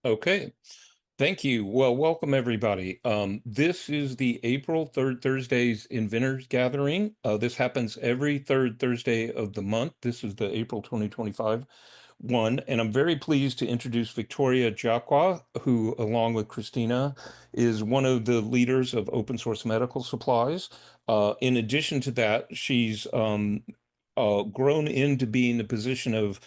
Okay, thank you. Well, welcome everybody. This is the April third Thursdays Inventors Gathering. This happens every third Thursday of the month. This is the April 2025 one, and I'm very pleased to introduce Victoria Jaqua, who, along with Christina, is one of the leaders of open source medical supplies. In addition to that, she's grown into being the position of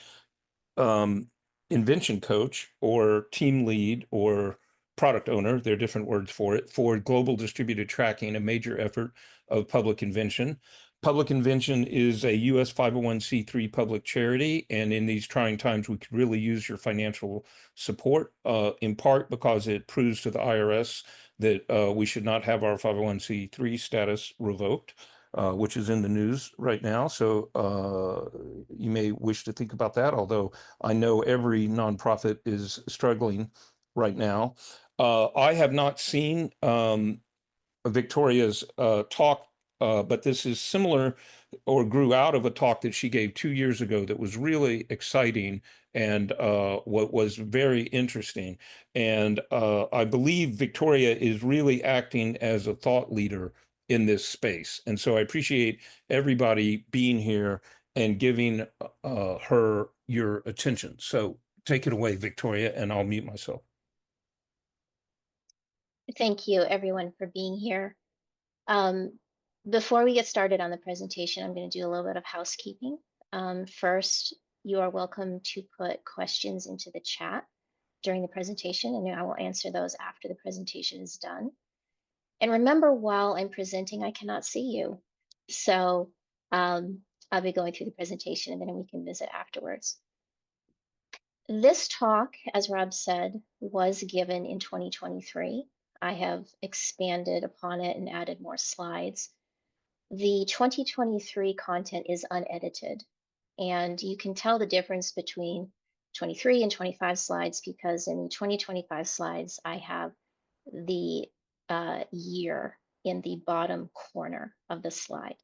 um, invention coach or team lead or product owner, there are different words for it, for global distributed tracking, a major effort of Public Invention. Public Invention is a US 501c3 public charity, and in these trying times, we could really use your financial support, in part because it proves to the IRS that we should not have our 501c3 status revoked, which is in the news right now. So you may wish to think about that, although I know every nonprofit is struggling right now. I have not seen Victoria's talk, but this is similar or grew out of a talk that she gave 2 years ago that was really exciting and what was very interesting. And I believe Victoria is really acting as a thought leader in this space. And so I appreciate everybody being here and giving her your attention. So take it away, Victoria, and I'll mute myself. Thank you, everyone, for being here. Um, Before we get started on the presentation, I'm going to do a little bit of housekeeping. First, you are welcome to put questions into the chat during the presentation, and I will answer those after the presentation is done. And remember, while I'm presenting, I cannot see you. So I'll be going through the presentation, and then we can visit afterwards. This talk, as Rob said, was given in 2023. I have expanded upon it and added more slides. The 2023 content is unedited, and you can tell the difference between 23 and 25 slides because in the 2025 slides, I have the year in the bottom corner of the slide.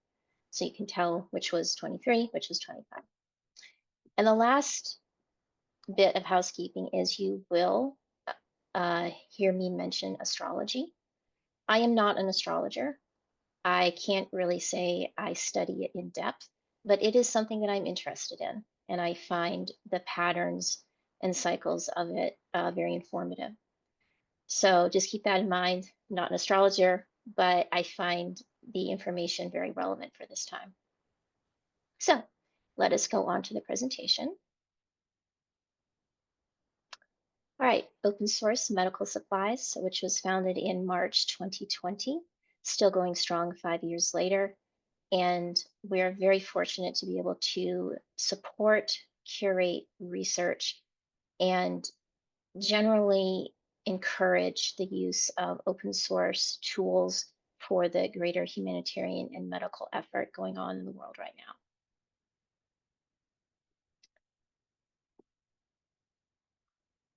So you can tell which was 23, which was 25. And the last bit of housekeeping is you will hear me mention astrology. I am not an astrologer. I can't really say I study it in depth, but it is something that I'm interested in, and I find the patterns and cycles of it very informative. So just keep that in mind. I'm not an astrologer, but I find the information very relevant for this time. So let us go on to the presentation. All right, open source medical supplies, which was founded in March 2020, still going strong 5 years later. And we're very fortunate to be able to support, curate research, and generally encourage the use of open source tools for the greater humanitarian and medical effort going on in the world right now.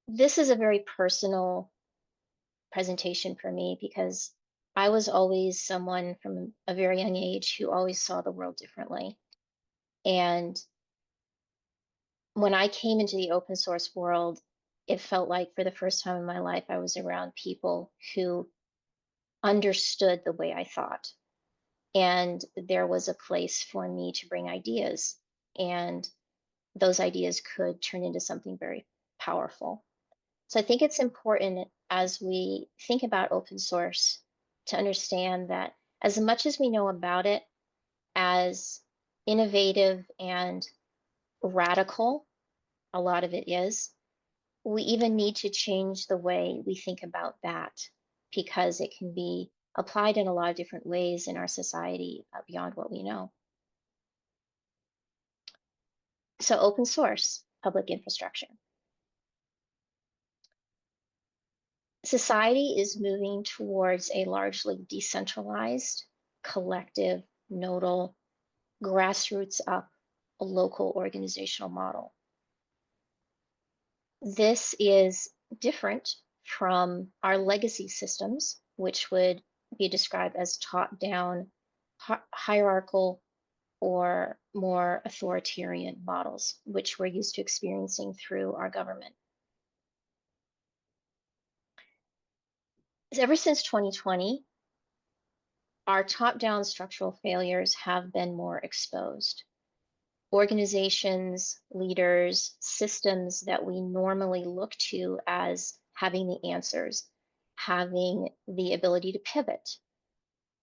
This is a very personal presentation for me because I was always someone from a very young age who always saw the world differently. And when I came into the open source world, it felt like for the first time in my life, I was around people who understood the way I thought. And there was a place for me to bring ideas, and those ideas could turn into something very powerful. So I think it's important as we think about open source to understand that as much as we know about it as innovative and radical, a lot of it is, we even need to change the way we think about that because it can be applied in a lot of different ways in our society beyond what we know. So open source, public infrastructure. Society is moving towards a largely decentralized, collective, nodal, grassroots up, local organizational model. This is different from our legacy systems, which would be described as top-down, hierarchical, or more authoritarian models, which we're used to experiencing through our government. Ever since 2020, our top-down structural failures have been more exposed. Organizations, leaders, systems that we normally look to as having the answers, having the ability to pivot,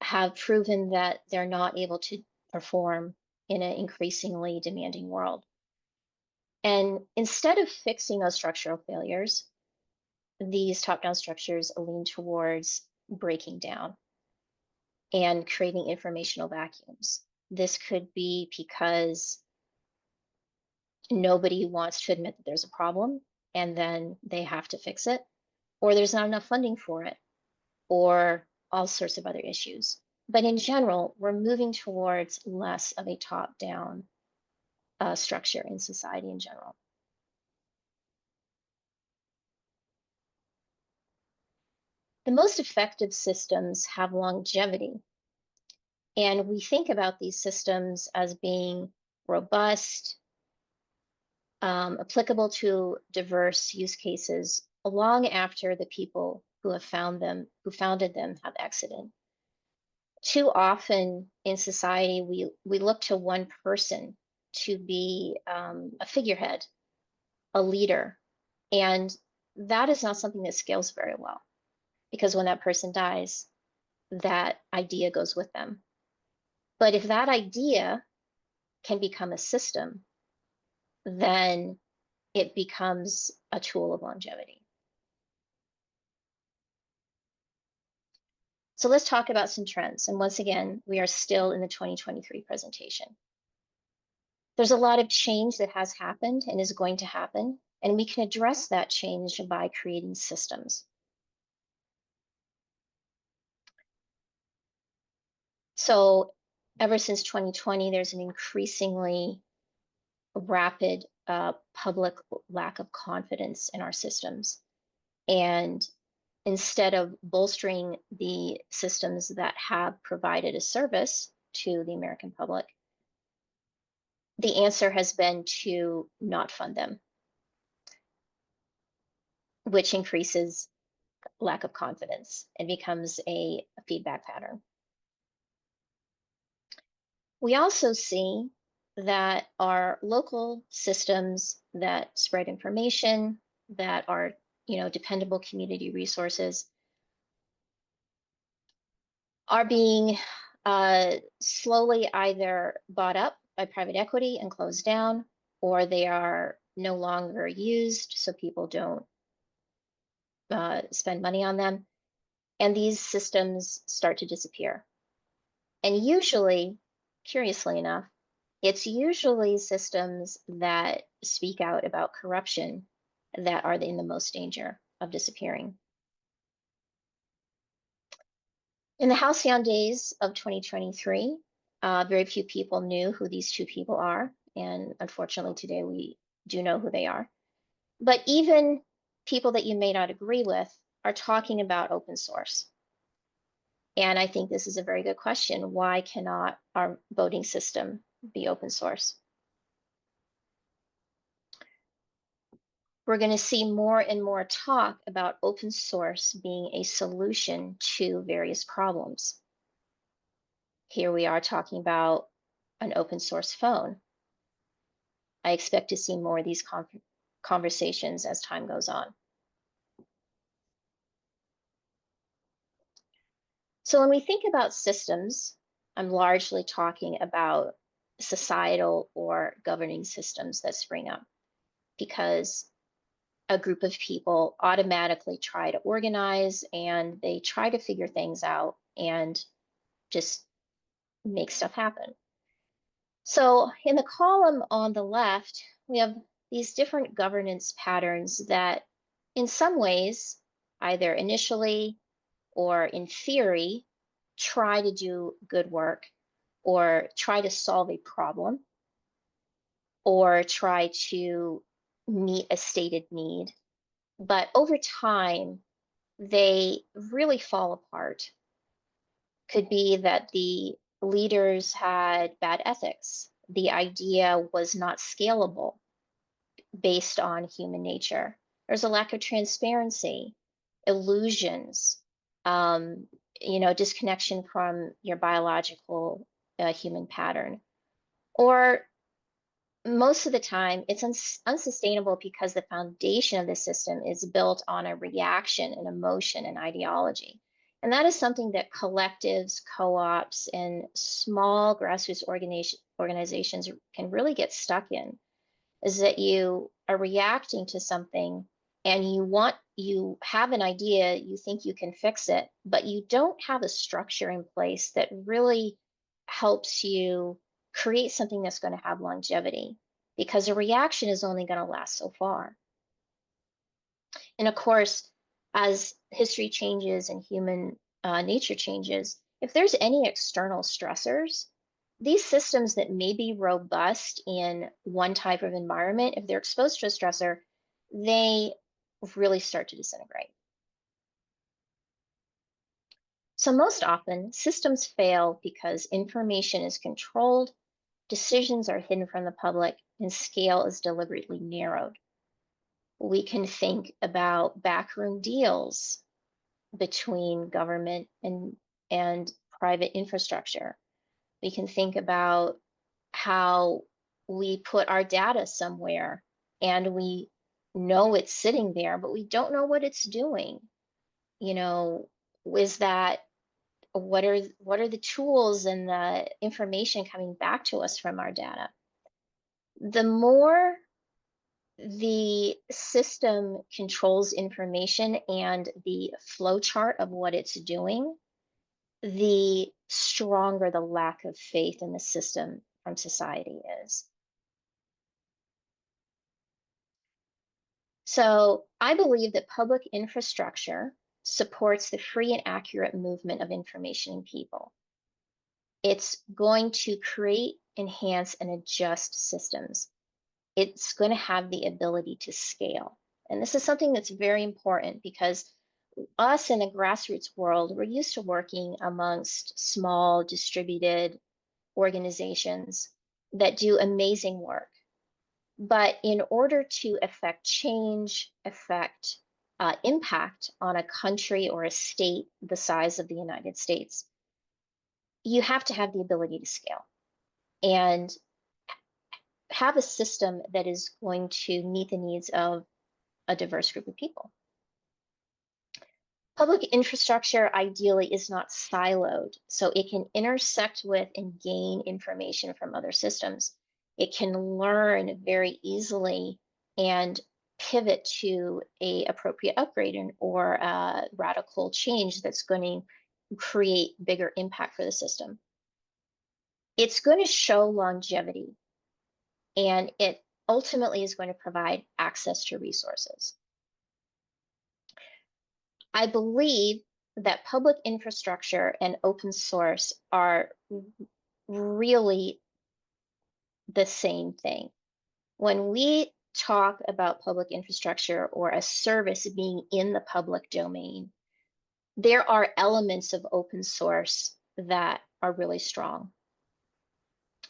have proven that they're not able to perform in an increasingly demanding world. And instead of fixing those structural failures, these top-down structures lean towards breaking down and creating informational vacuums. This could be because nobody wants to admit that there's a problem and then they have to fix it, or there's not enough funding for it, or all sorts of other issues. But in general, we're moving towards less of a top down structure in society in general. The most effective systems have longevity, and we think about these systems as being robust, applicable to diverse use cases long after the people who have who founded them have exited. Too often in society, we look to one person to be a figurehead, a leader, and that is not something that scales very well because when that person dies, that idea goes with them. But if that idea can become a system, then it becomes a tool of longevity. So let's talk about some trends. And once again, we are still in the 2023 presentation. There's a lot of change that has happened and is going to happen, and we can address that change by creating systems. So ever since 2020, there's an increasingly rapid public lack of confidence in our systems. And instead of bolstering the systems that have provided a service to the American public, the answer has been to not fund them, which increases lack of confidence and becomes a feedback pattern. We also see that our local systems that spread information, that are dependable community resources, are being slowly either bought up by private equity and closed down, or they are no longer used, so people don't spend money on them. And these systems start to disappear. And usually, curiously enough, it's usually systems that speak out about corruption that are in the most danger of disappearing. In the halcyon days of 2023, very few people knew who these two people are. And unfortunately, today we do know who they are. But even people that you may not agree with are talking about open source. And I think this is a very good question. Why cannot our voting system be open source? We're going to see more and more talk about open source being a solution to various problems. Here we are talking about an open source phone. I expect to see more of these conversations as time goes on. So when we think about systems, I'm largely talking about societal or governing systems that spring up because a group of people automatically try to organize and they try to figure things out and just make stuff happen. So in the column on the left, we have these different governance patterns that in some ways, either initially or in theory, try to do good work or try to solve a problem or try to meet a stated need. But over time, they really fall apart. Could be that the leaders had bad ethics. The idea was not scalable based on human nature. There's a lack of transparency, illusions, um, disconnection from your biological human pattern. Or most of the time, it's unsustainable because the foundation of the system is built on a reaction and emotion and ideology. And that is something that collectives, co-ops, and small grassroots organizations can really get stuck in, is that you are reacting to something and you have an idea, you think you can fix it, but you don't have a structure in place that really helps you create something that's going to have longevity, because a reaction is only going to last so far. And of course, as history changes and human nature changes, if there's any external stressors, these systems that may be robust in one type of environment, if they're exposed to a stressor, they really start to disintegrate. So most often, systems fail because information is controlled, decisions are hidden from the public, and scale is deliberately narrowed. We can think about backroom deals between government and private infrastructure. We can think about how we put our data somewhere and we know it's sitting there, but we don't know what it's doing. You know, is that what are the tools and the information coming back to us from our data? The more the system controls information and the flow chart of what it's doing, the stronger the lack of faith in the system from society is. So I believe that public infrastructure supports the free and accurate movement of information and people. It's going to create, enhance, and adjust systems. It's going to have the ability to scale. And this is something that's very important because us in the grassroots world, we're used to working amongst small, distributed organizations that do amazing work. But in order to affect change, affect impact on a country or a state the size of the United States, you have to have the ability to scale and have a system that is going to meet the needs of a diverse group of people. Public infrastructure ideally is not siloed, so it can intersect with and gain information from other systems. It can learn very easily and pivot to a appropriate upgrade or a radical change that's going to create bigger impact for the system. It's going to show longevity, and it ultimately is going to provide access to resources. I believe that public infrastructure and open source are really the same thing. When we talk about public infrastructure or a service being in the public domain, there are elements of open source that are really strong.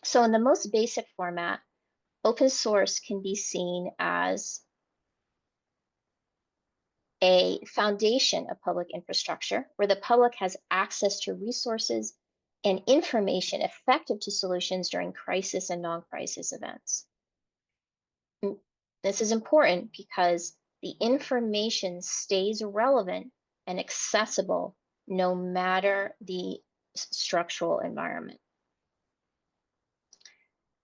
So in the most basic format, open source can be seen as a foundation of public infrastructure where the public has access to resources and information effective to solutions during crisis and non-crisis events. This is important because the information stays relevant and accessible no matter the structural environment.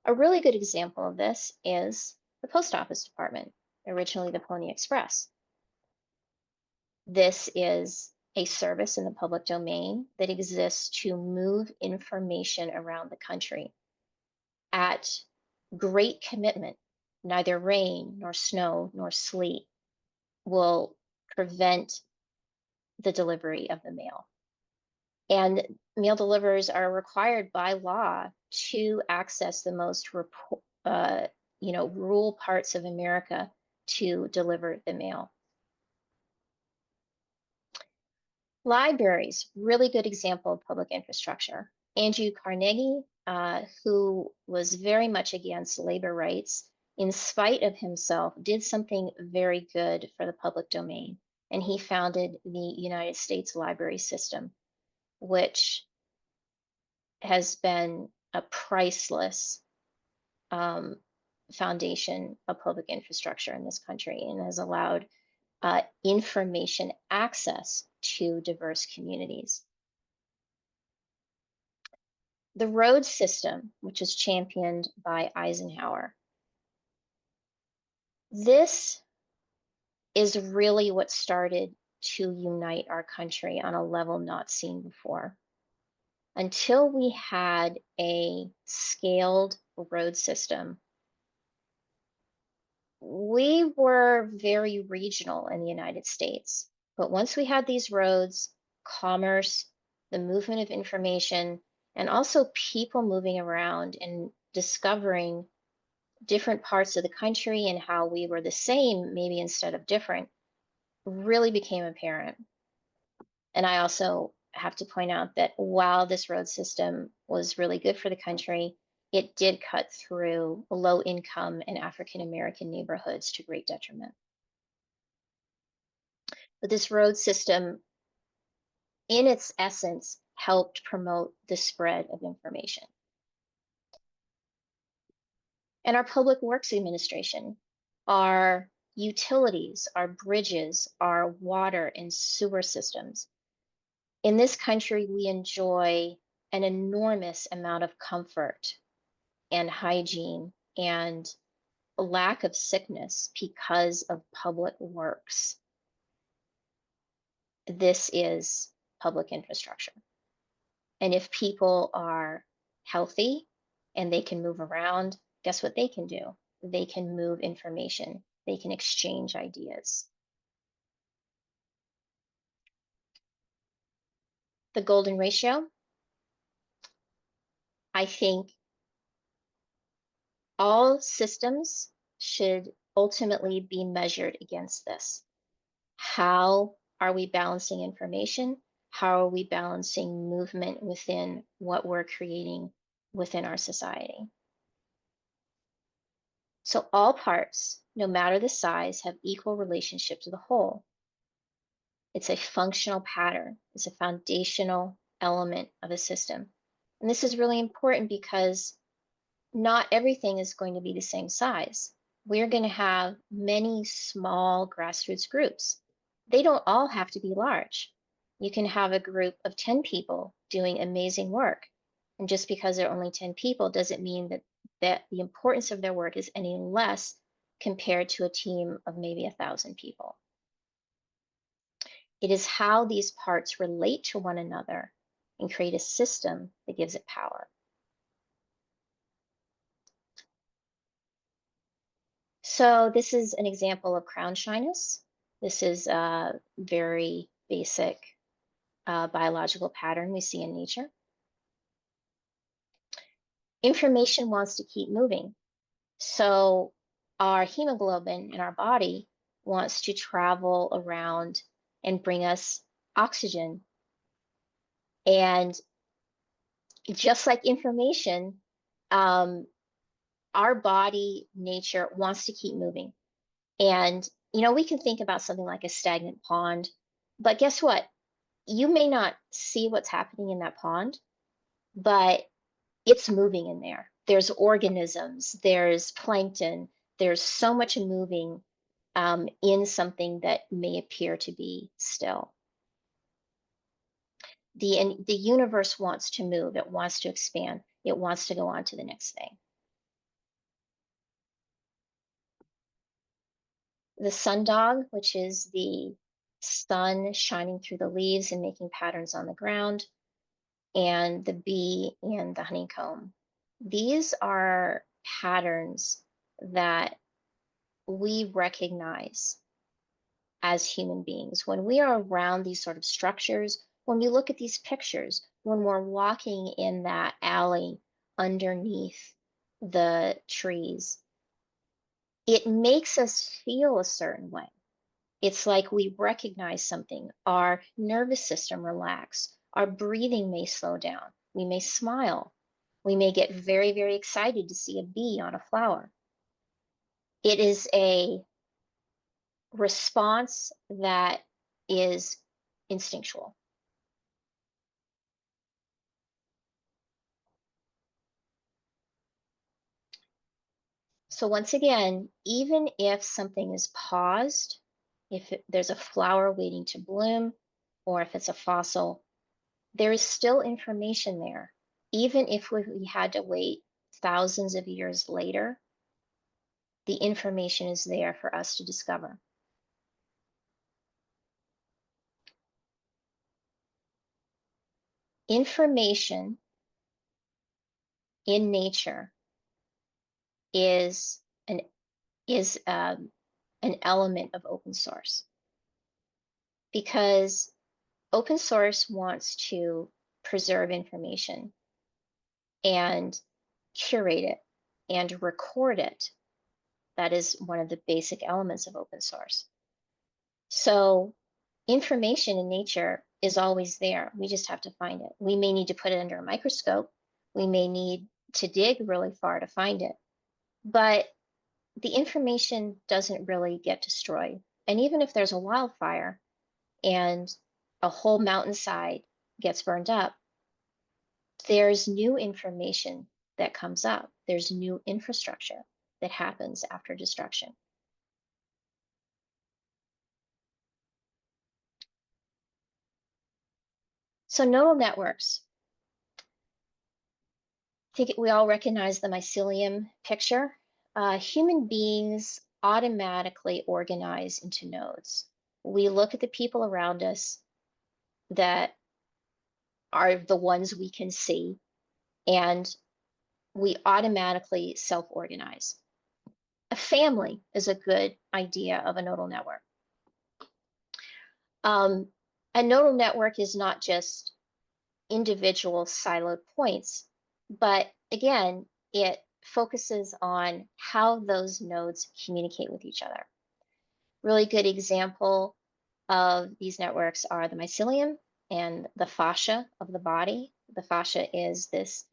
A really good example of this is the Post Office Department, originally the Pony Express. This is a service in the public domain that exists to move information around the country at great commitment. Neither rain, nor snow, nor sleet will prevent the delivery of the mail. And mail deliverers are required by law to access the most rural parts of America to deliver the mail. Libraries, really good example of public infrastructure. Andrew Carnegie, who was very much against labor rights, in spite of himself, did something very good for the public domain. and he founded the United States library system, which has been a priceless um, foundation of public infrastructure in this country and has allowed information access to diverse communities. The road system, which is championed by Eisenhower, this is really what started to unite our country on a level not seen before. Until we had a scaled road system, we were very regional in the United States. But once we had these roads, commerce, the movement of information, and also people moving around and discovering different parts of the country and how we were the same, maybe instead of different, really became apparent. And I also have to point out that while this road system was really good for the country, it did cut through low income and African American neighborhoods to great detriment. But this road system, in its essence, helped promote the spread of information. And our public works administration, our utilities, our bridges, our water and sewer systems. In this country, we enjoy an enormous amount of comfort and hygiene and lack of sickness because of public works. This is public infrastructure. And if people are healthy and they can move around, guess what they can do? They can move information, they can exchange ideas. The golden ratio, I think all systems should ultimately be measured against this. How are we balancing information? How are we balancing movement within what we're creating within our society? So all parts, no matter the size, have equal relationship to the whole. It's a functional pattern. It's a foundational element of a system. And this is really important because not everything is going to be the same size. We're going to have many small grassroots groups. They don't all have to be large. You can have a group of 10 people doing amazing work. And just because there are only 10 people doesn't mean that the importance of their work is any less compared to a team of maybe 1,000 people. It is how these parts relate to one another and create a system that gives it power. So this is an example of crown shyness. This is a very basic biological pattern we see in nature. Information wants to keep moving. So our hemoglobin in our body wants to travel around and bring us oxygen. And just like information, our body nature wants to keep moving. And, we can think about something like a stagnant pond, but guess what? You may not see what's happening in that pond, but it's moving in there. There's organisms, there's plankton, there's so much moving in something that may appear to be still. The universe wants to move, it wants to expand, it wants to go on to the next thing. The sundog, which is the sun shining through the leaves and making patterns on the ground, and the bee and the honeycomb. These are patterns that we recognize as human beings. When we are around these sort of structures, when we look at these pictures, when we're walking in that alley underneath the trees, it makes us feel a certain way. It's like we recognize something. Our nervous system relax. Our breathing may slow down. We may smile. We may get very, very excited to see a bee on a flower. It is a response that is instinctual. So once again, even if something is paused, if there's a flower waiting to bloom, or if it's a fossil, there is still information there. Even if we had to wait thousands of years later, the information is there for us to discover. Information in nature is an is an element of open source, because open source wants to preserve information and curate it and record it. That is one of the basic elements of open source. So information in nature is always there. We just have to find it. We may need to put it under a microscope. We may need to dig really far to find it. But the information doesn't really get destroyed. And even if there's a wildfire and a whole mountainside gets burned up, there's new information that comes up. There's new infrastructure that happens after destruction. So nodal networks. I think we all recognize the mycelium picture. Human beings automatically organize into nodes. We look at the people around us that are the ones we can see, and we automatically self-organize. A family is a good idea of a nodal network. A nodal network is not just individual siloed points, but again, it focuses on how those nodes communicate with each other. Really good example of these networks are the mycelium and the fascia of the body. The fascia is this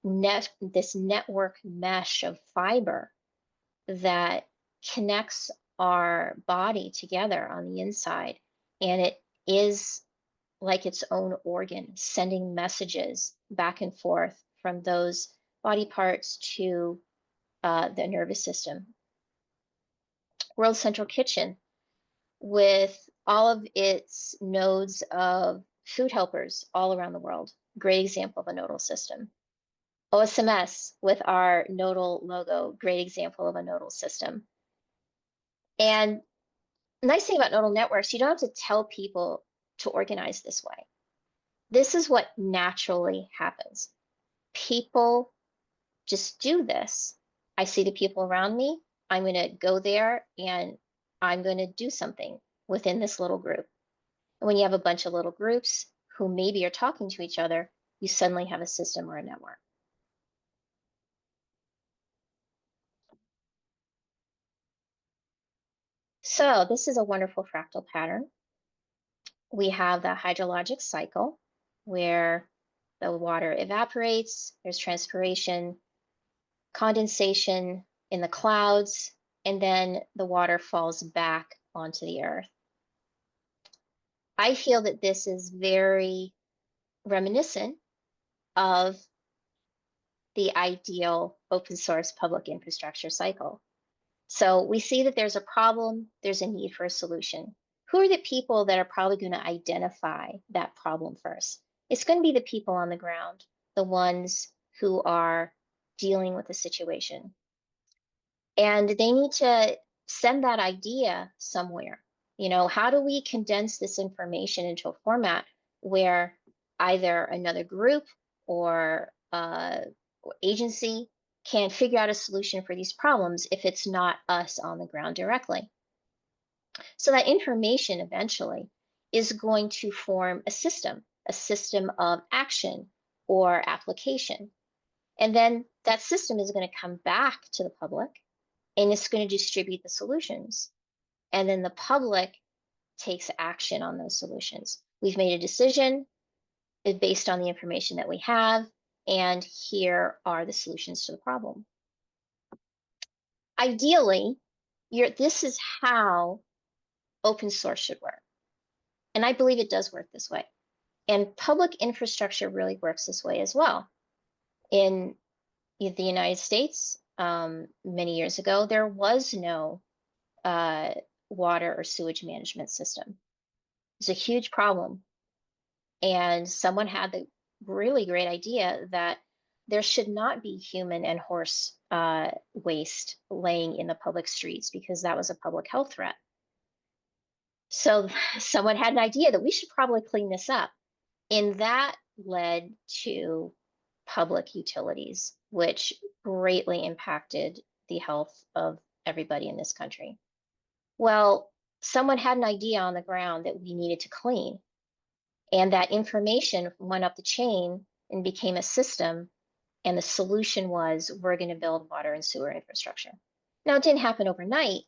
network mesh of fiber that connects our body together on the inside, and it is like its own organ, sending messages back and forth from those body parts to the nervous system. World Central Kitchen, with all of its nodes of food helpers all around the world, great example of a nodal system. OSMS with our nodal logo, great example of a nodal system. And the nice thing about nodal networks, you don't have to tell people to organize this way. This is what naturally happens. People just do this. I see the people around me. I'm going to go there and I'm going to do something within this little group. And when you have a bunch of little groups who maybe are talking to each other, you suddenly have a system or a network. So this is a wonderful fractal pattern. We have the hydrologic cycle where the water evaporates, there's transpiration, condensation in the clouds, and then the water falls back onto the earth. I feel that this is very reminiscent of the ideal open source public infrastructure cycle. So we see that there's a problem, there's a need for a solution. Who are the people that are probably going to identify that problem first? It's going to be the people on the ground, the ones who are dealing with the situation. And they need to send that idea somewhere. You know, how do we condense this information into a format where either another group or agency can figure out a solution for these problems if it's not us on the ground directly? So that information eventually is going to form a system of action or application. And then that system is going to come back to the public and it's going to distribute the solutions. And then the public takes action on those solutions. We've made a decision based on the information that we have, and here are the solutions to the problem. Ideally, this is how open source should work. And I believe it does work this way. And public infrastructure really works this way as well. In the United States, many years ago, there was no uh, water or sewage management system. It's a huge problem. And someone had the really great idea that there should not be human and horse waste laying in the public streets because that was a public health threat. So someone had an idea that we should probably clean this up. And that led to public utilities, which greatly impacted the health of everybody in this country. Well, someone had an idea on the ground that we needed to clean, and that information went up the chain and became a system. And the solution was we're going to build water and sewer infrastructure. Now, it didn't happen overnight,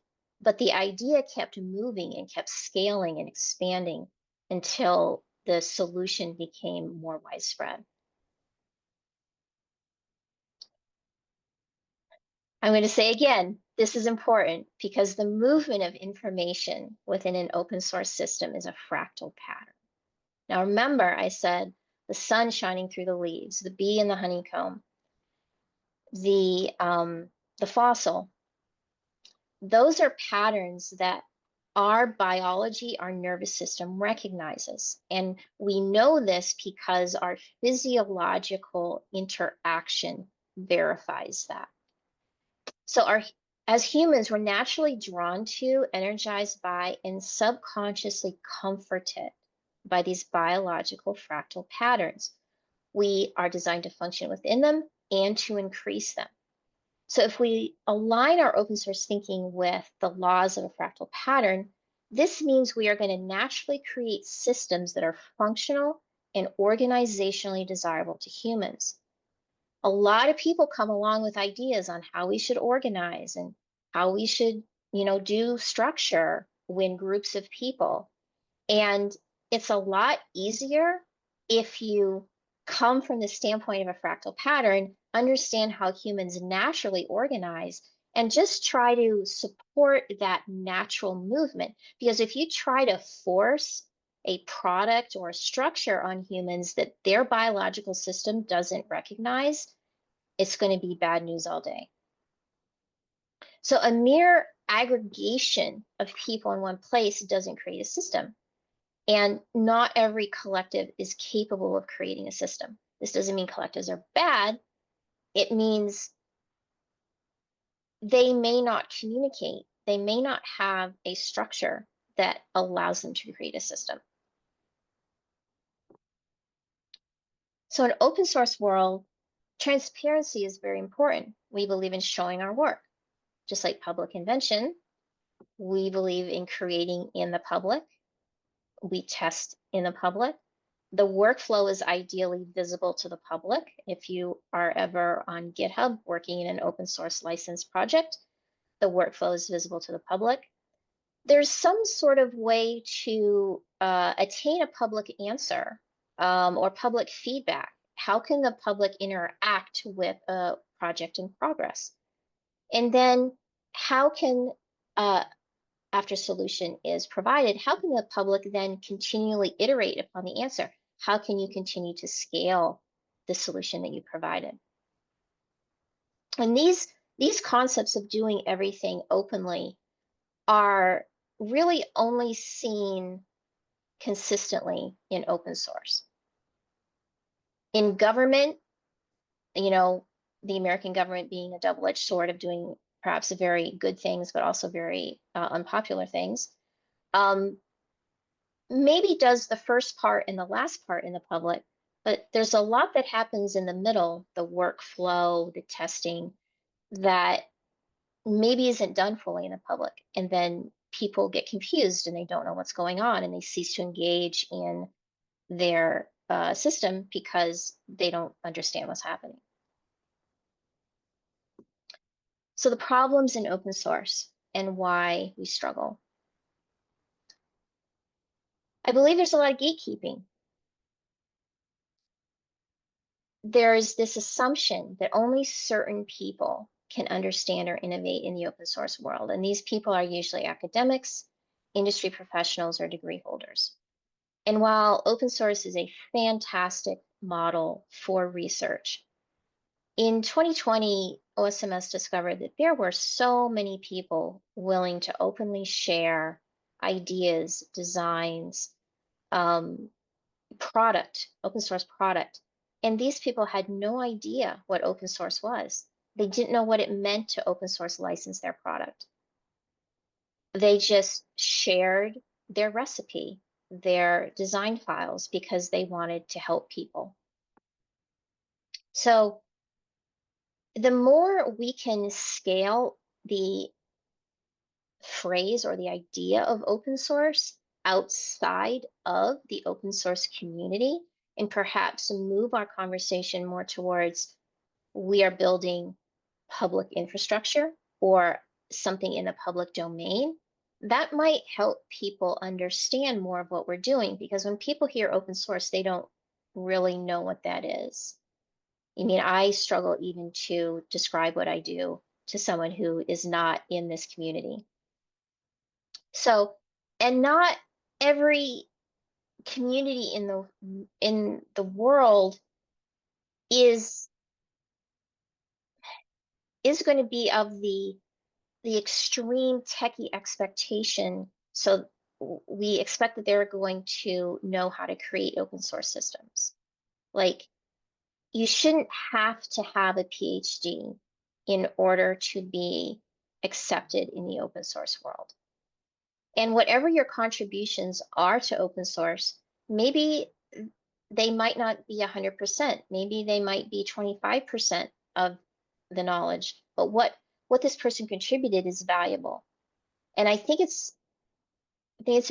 but the idea kept moving and kept scaling and expanding until the solution became more widespread. I'm going to say again, this is important because the movement of information within an open source system is a fractal pattern. Now, remember, I said the sun shining through the leaves, the bee in the honeycomb, the fossil. Those are patterns that our biology, our nervous system recognizes. And we know this because our physiological interaction verifies that. So as humans, we're naturally drawn to, energized by, and subconsciously comforted by these biological fractal patterns. We are designed to function within them and to increase them. So if we align our open source thinking with the laws of a fractal pattern, this means we are going to naturally create systems that are functional and organizationally desirable to humans. A lot of people come along with ideas on how we should organize and how we should, do structure when groups of people. And it's a lot easier if you come from the standpoint of a fractal pattern, understand how humans naturally organize, and just try to support that natural movement. Because if you try to force a product or a structure on humans that their biological system doesn't recognize, it's going to be bad news all day. So a mere aggregation of people in one place doesn't create a system. And not every collective is capable of creating a system. This doesn't mean collectives are bad. It means they may not communicate. They may not have a structure that allows them to create a system. So in an open source world, transparency is very important. We believe in showing our work. Just like public invention, we believe in creating in the public. We test in the public. The workflow is ideally visible to the public. If you are ever on GitHub working in an open source license project, the workflow is visible to the public. There's some sort of way to attain a public answer or public feedback. How can the public interact with a project in progress? And then how can, after solution is provided, how can the public then continually iterate upon the answer? How can you continue to scale the solution that you provided? And these concepts of doing everything openly are really only seen consistently in open source. In government, the American government being a double-edged sword of doing perhaps very good things, but also very unpopular things, maybe does the first part and the last part in the public, but there's a lot that happens in the middle, the workflow, the testing, that maybe isn't done fully in the public. And then people get confused and they don't know what's going on and they cease to engage in their system because they don't understand what's happening. So the problems in open source and why we struggle. I believe there's a lot of gatekeeping. There's this assumption that only certain people can understand or innovate in the open source world. And these people are usually academics, industry professionals, or degree holders. And while open source is a fantastic model for research, in 2020, OSMS discovered that there were so many people willing to openly share ideas, designs, um, open source product. And these people had no idea what open source was. They didn't know what it meant to open source license their product. They just shared their recipe, their design files, because they wanted to help people. So the more we can scale the phrase or the idea of open source outside of the open source community, and perhaps move our conversation more towards we are building public infrastructure or something in the public domain, that might help people understand more of what we're doing. Because when people hear open source, they don't really know what that is. I mean, I struggle even to describe what I do to someone who is not in this community. So, and not every community in the world is going to be of the extreme techie expectation. So we expect that they're going to know how to create open source systems. Like, you shouldn't have to have a PhD in order to be accepted in the open source world. And whatever your contributions are to open source, maybe they might not be 100%. Maybe they might be 25% of the knowledge, but what this person contributed is valuable. And I think it's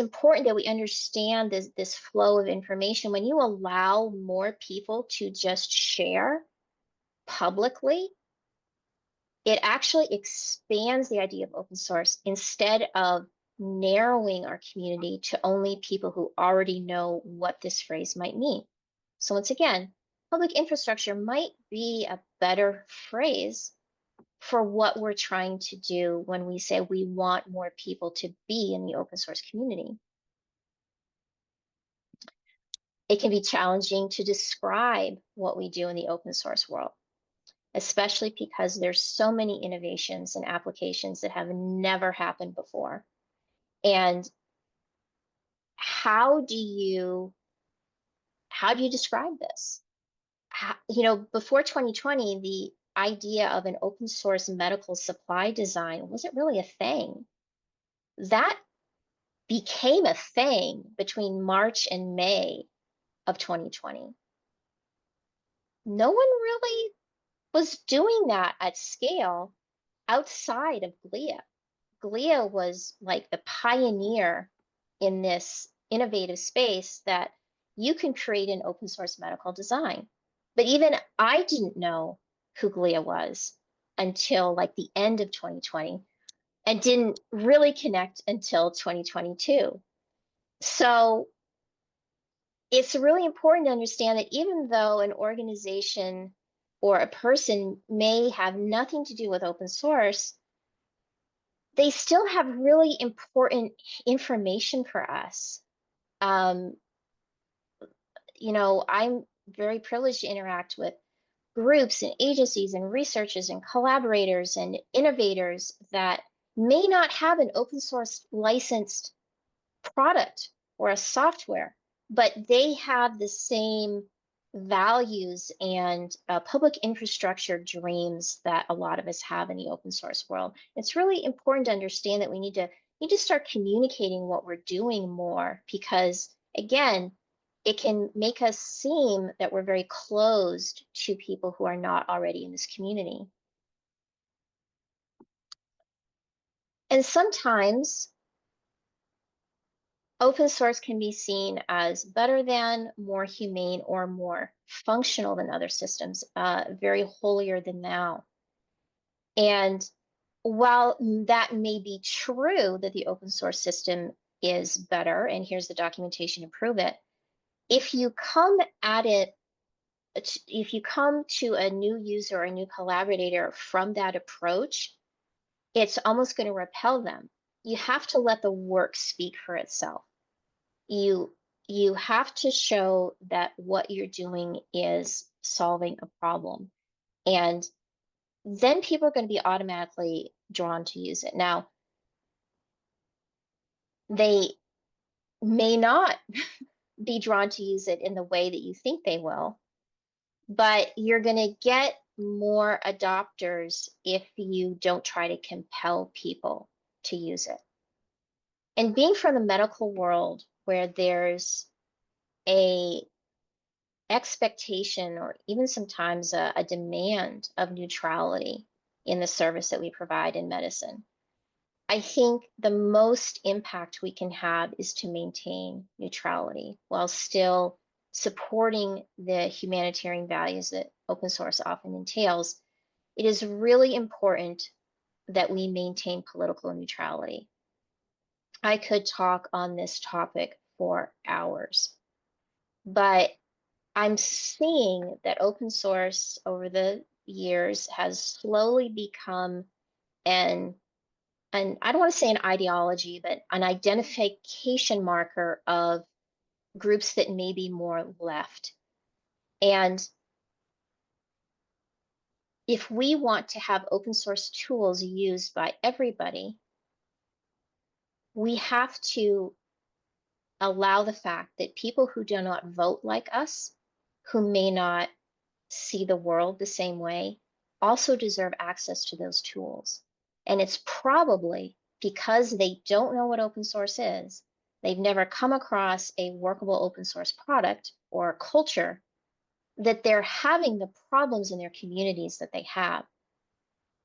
important that we understand this flow of information. When you allow more people to just share publicly, it actually expands the idea of open source instead of narrowing our community to only people who already know what this phrase might mean. So once again, public infrastructure might be a better phrase for what we're trying to do when we say we want more people to be in the open source community. It can be challenging to describe what we do in the open source world, especially because there's so many innovations and applications that have never happened before. And how do you describe this? Before 2020, the idea of an open source medical supply design wasn't really a thing. That became a thing between March and May of 2020. No one really was doing that at scale outside of GLIA. GLIA was like the pioneer in this innovative space that you can create an open source medical design. But even I didn't know who GLIA was until like the end of 2020 and didn't really connect until 2022. So it's really important to understand that even though an organization or a person may have nothing to do with open source, they still have really important information for us. Um, I'm very privileged to interact with groups and agencies and researchers and collaborators and innovators that may not have an open source licensed product or a software, but they have the same values and public infrastructure dreams that a lot of us have in the open source world. It's really important to understand that we need to start communicating what we're doing more, because again, it can make us seem that we're very closed to people who are not already in this community. And sometimes open source can be seen as better than, more humane, or more functional than other systems, very holier than thou. And while that may be true that the open source system is better, and here's the documentation to prove it, if you come at it, if you come to a new user or a new collaborator from that approach, it's almost going to repel them. You have to let the work speak for itself. You you have to show that what you're doing is solving a problem. And then people are going to be automatically drawn to use it. Now, they may not be drawn to use it in the way that you think they will, but you're going to get more adopters if you don't try to compel people to use it. And being from the medical world where there's a expectation or even sometimes a demand of neutrality in the service that we provide in medicine, I think the most impact we can have is to maintain neutrality while still supporting the humanitarian values that open source often entails. It is really important that we maintain political neutrality. I could talk on this topic for hours, but I'm seeing that open source over the years has slowly become an I don't want to say an ideology, but an identification marker of groups that may be more left. And if we want to have open source tools used by everybody, we have to allow the fact that people who do not vote like us, who may not see the world the same way, also deserve access to those tools. And it's probably because they don't know what open source is, they've never come across a workable open source product or culture, that they're having the problems in their communities that they have.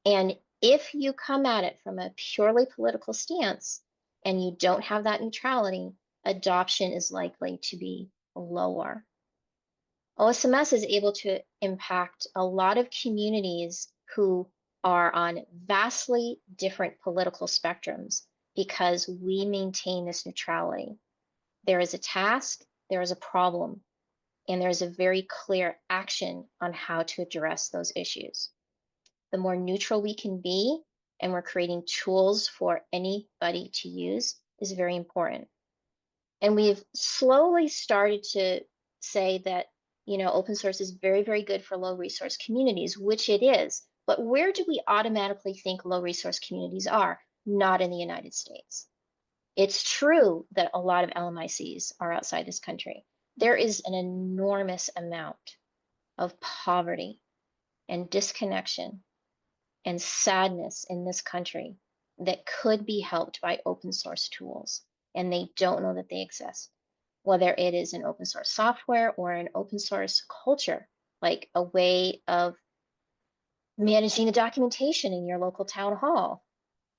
And if you come at it from a purely political stance and you don't have that neutrality, adoption is likely to be lower. OSMS is able to impact a lot of communities who are on vastly different political spectrums because we maintain this neutrality. There is a task, there is a problem, and there is a very clear action on how to address those issues. The more neutral we can be, and we're creating tools for anybody to use, is very important. And we've slowly started to say that, open source is very, very good for low resource communities, which it is. But where do we automatically think low resource communities are? Not in the United States. It's true that a lot of LMICs are outside this country. There is an enormous amount of poverty and disconnection and sadness in this country that could be helped by open source tools, and they don't know that they exist, whether it is an open source software or an open source culture, like a way of managing the documentation in your local town hall,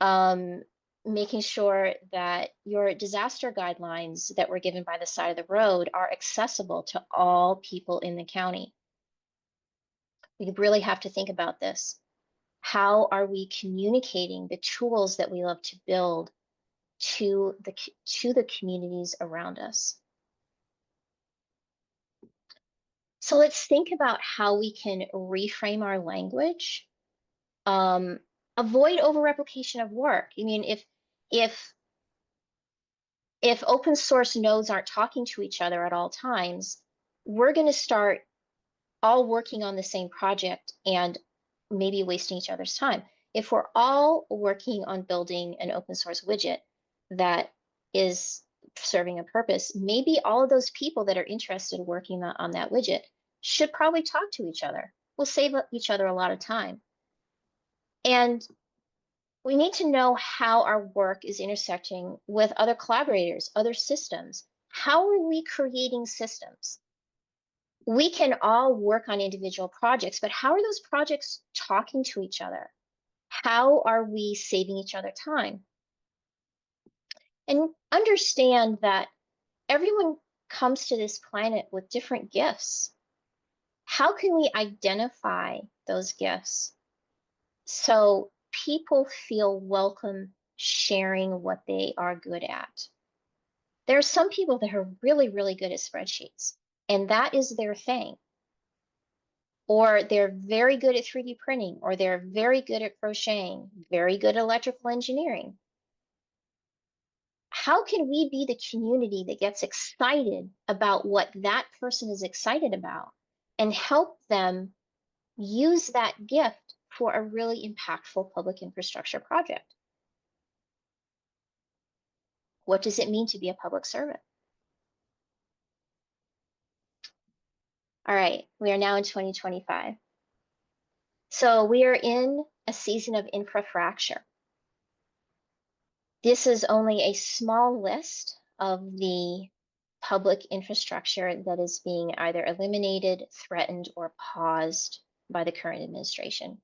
um, making sure that your disaster guidelines that were given by the side of the road are accessible to all people in the county. We really have to think about this. How are we communicating the tools that we love to build to the communities around us? So let's think about how we can reframe our language. Um, Avoid over-replication of work. I mean, if if open source nodes aren't talking to each other at all times, we're going to start all working on the same project and maybe wasting each other's time. If we're all working on building an open source widget that is serving a purpose, maybe all of those people that are interested in working on that widget should probably talk to each other. We'll save each other a lot of time. And we need to know how our work is intersecting with other collaborators, other systems. How are we creating systems? We can all work on individual projects, but how are those projects talking to each other? How are we saving each other time? And understand that everyone comes to this planet with different gifts. How can we identify those gifts so people feel welcome sharing what they are good at? There are some people that are really, really good at spreadsheets, and that is their thing. Or they're very good at 3D printing, or they're very good at crocheting, very good at electrical engineering. how can we be the community that gets excited about what that person is excited about and help them use that gift for a really impactful public infrastructure project? What does it mean to be a public servant? All right, we are now in 2025. So we are in a season of infrafracture. This is only a small list of the public infrastructure that is being either eliminated, threatened, or paused by the current administration.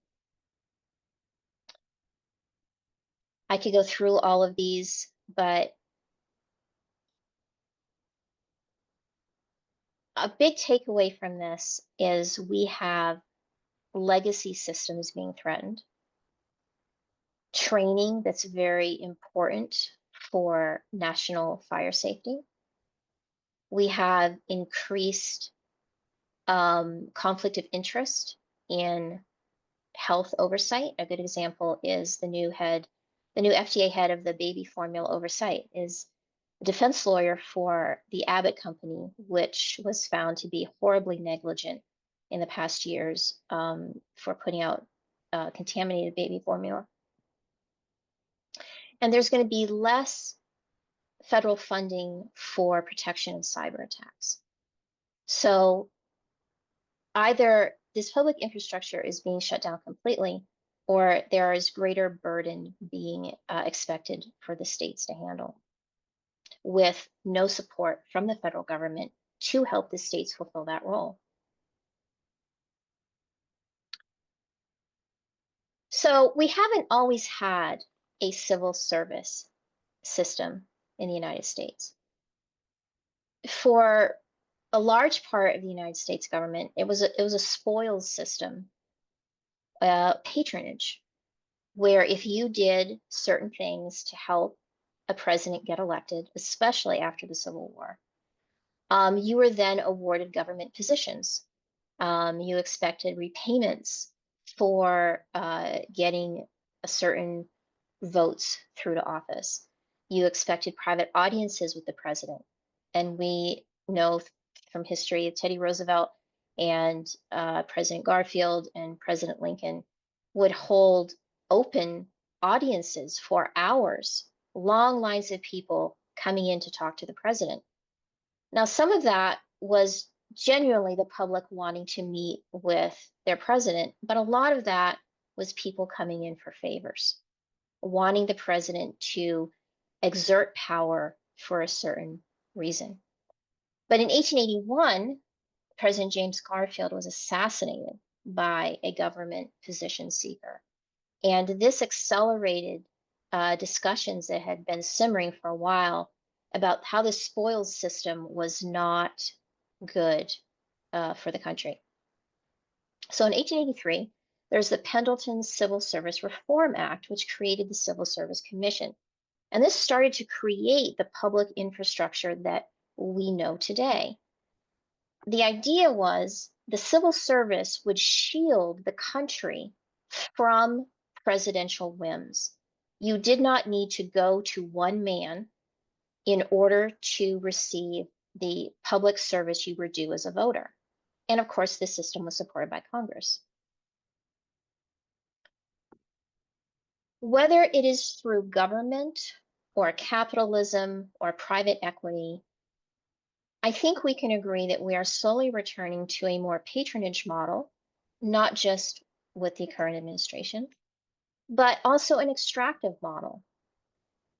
I could go through all of these, but a big takeaway from this is we have legacy systems being threatened, training that's very important for national fire safety. We have increased conflict of interest in health oversight. A good example is the new FDA head of the baby formula oversight is a defense lawyer for the Abbott company, which was found to be horribly negligent in the past years for putting out contaminated baby formula. And there's going to be less federal funding for protection of cyber attacks. So either this public infrastructure is being shut down completely, or there is greater burden being expected for the states to handle, with no support from the federal government to help the states fulfill that role. So we haven't always had a civil service system in the United States. For a large part of the United States government, it was a spoils system, patronage, where if you did certain things to help a president get elected, especially after the Civil War, you were then awarded government positions. You expected repayments for getting a certain votes through to office. You expected private audiences with the president. And we know from history of Teddy Roosevelt and President Garfield and President Lincoln would hold open audiences for hours, long lines of people coming in to talk to the president. Now, some of that was genuinely the public wanting to meet with their president, but a lot of that was people coming in for favors, wanting the president to exert power for a certain reason. But in 1881, President James Garfield was assassinated by a government position seeker. And this accelerated discussions that had been simmering for a while about how the spoils system was not good for the country. So in 1883, there's the Pendleton Civil Service Reform Act, which created the Civil Service Commission. And this started to create the public infrastructure that we know today. The idea was the civil service would shield the country from presidential whims. You did not need to go to one man in order to receive the public service you were due as a voter. And of course, this system was supported by Congress. Whether it is through government or capitalism or private equity, I think we can agree that we are slowly returning to a more patronage model, not just with the current administration, but also an extractive model.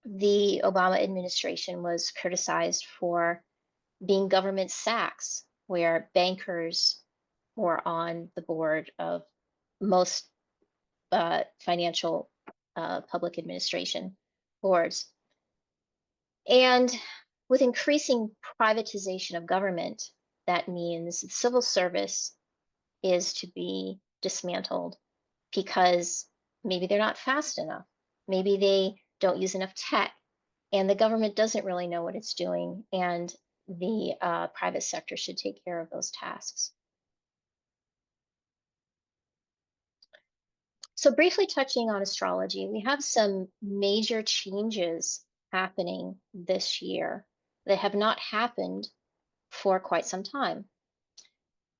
The Obama administration was criticized for being government sacks, where bankers were on the board of most financial public administration boards. And with increasing privatization of government, that means the civil service is to be dismantled because maybe they're not fast enough. Maybe they don't use enough tech, and the government doesn't really know what it's doing, and the private sector should take care of those tasks. So briefly touching on astrology, we have some major changes happening this year that have not happened for quite some time.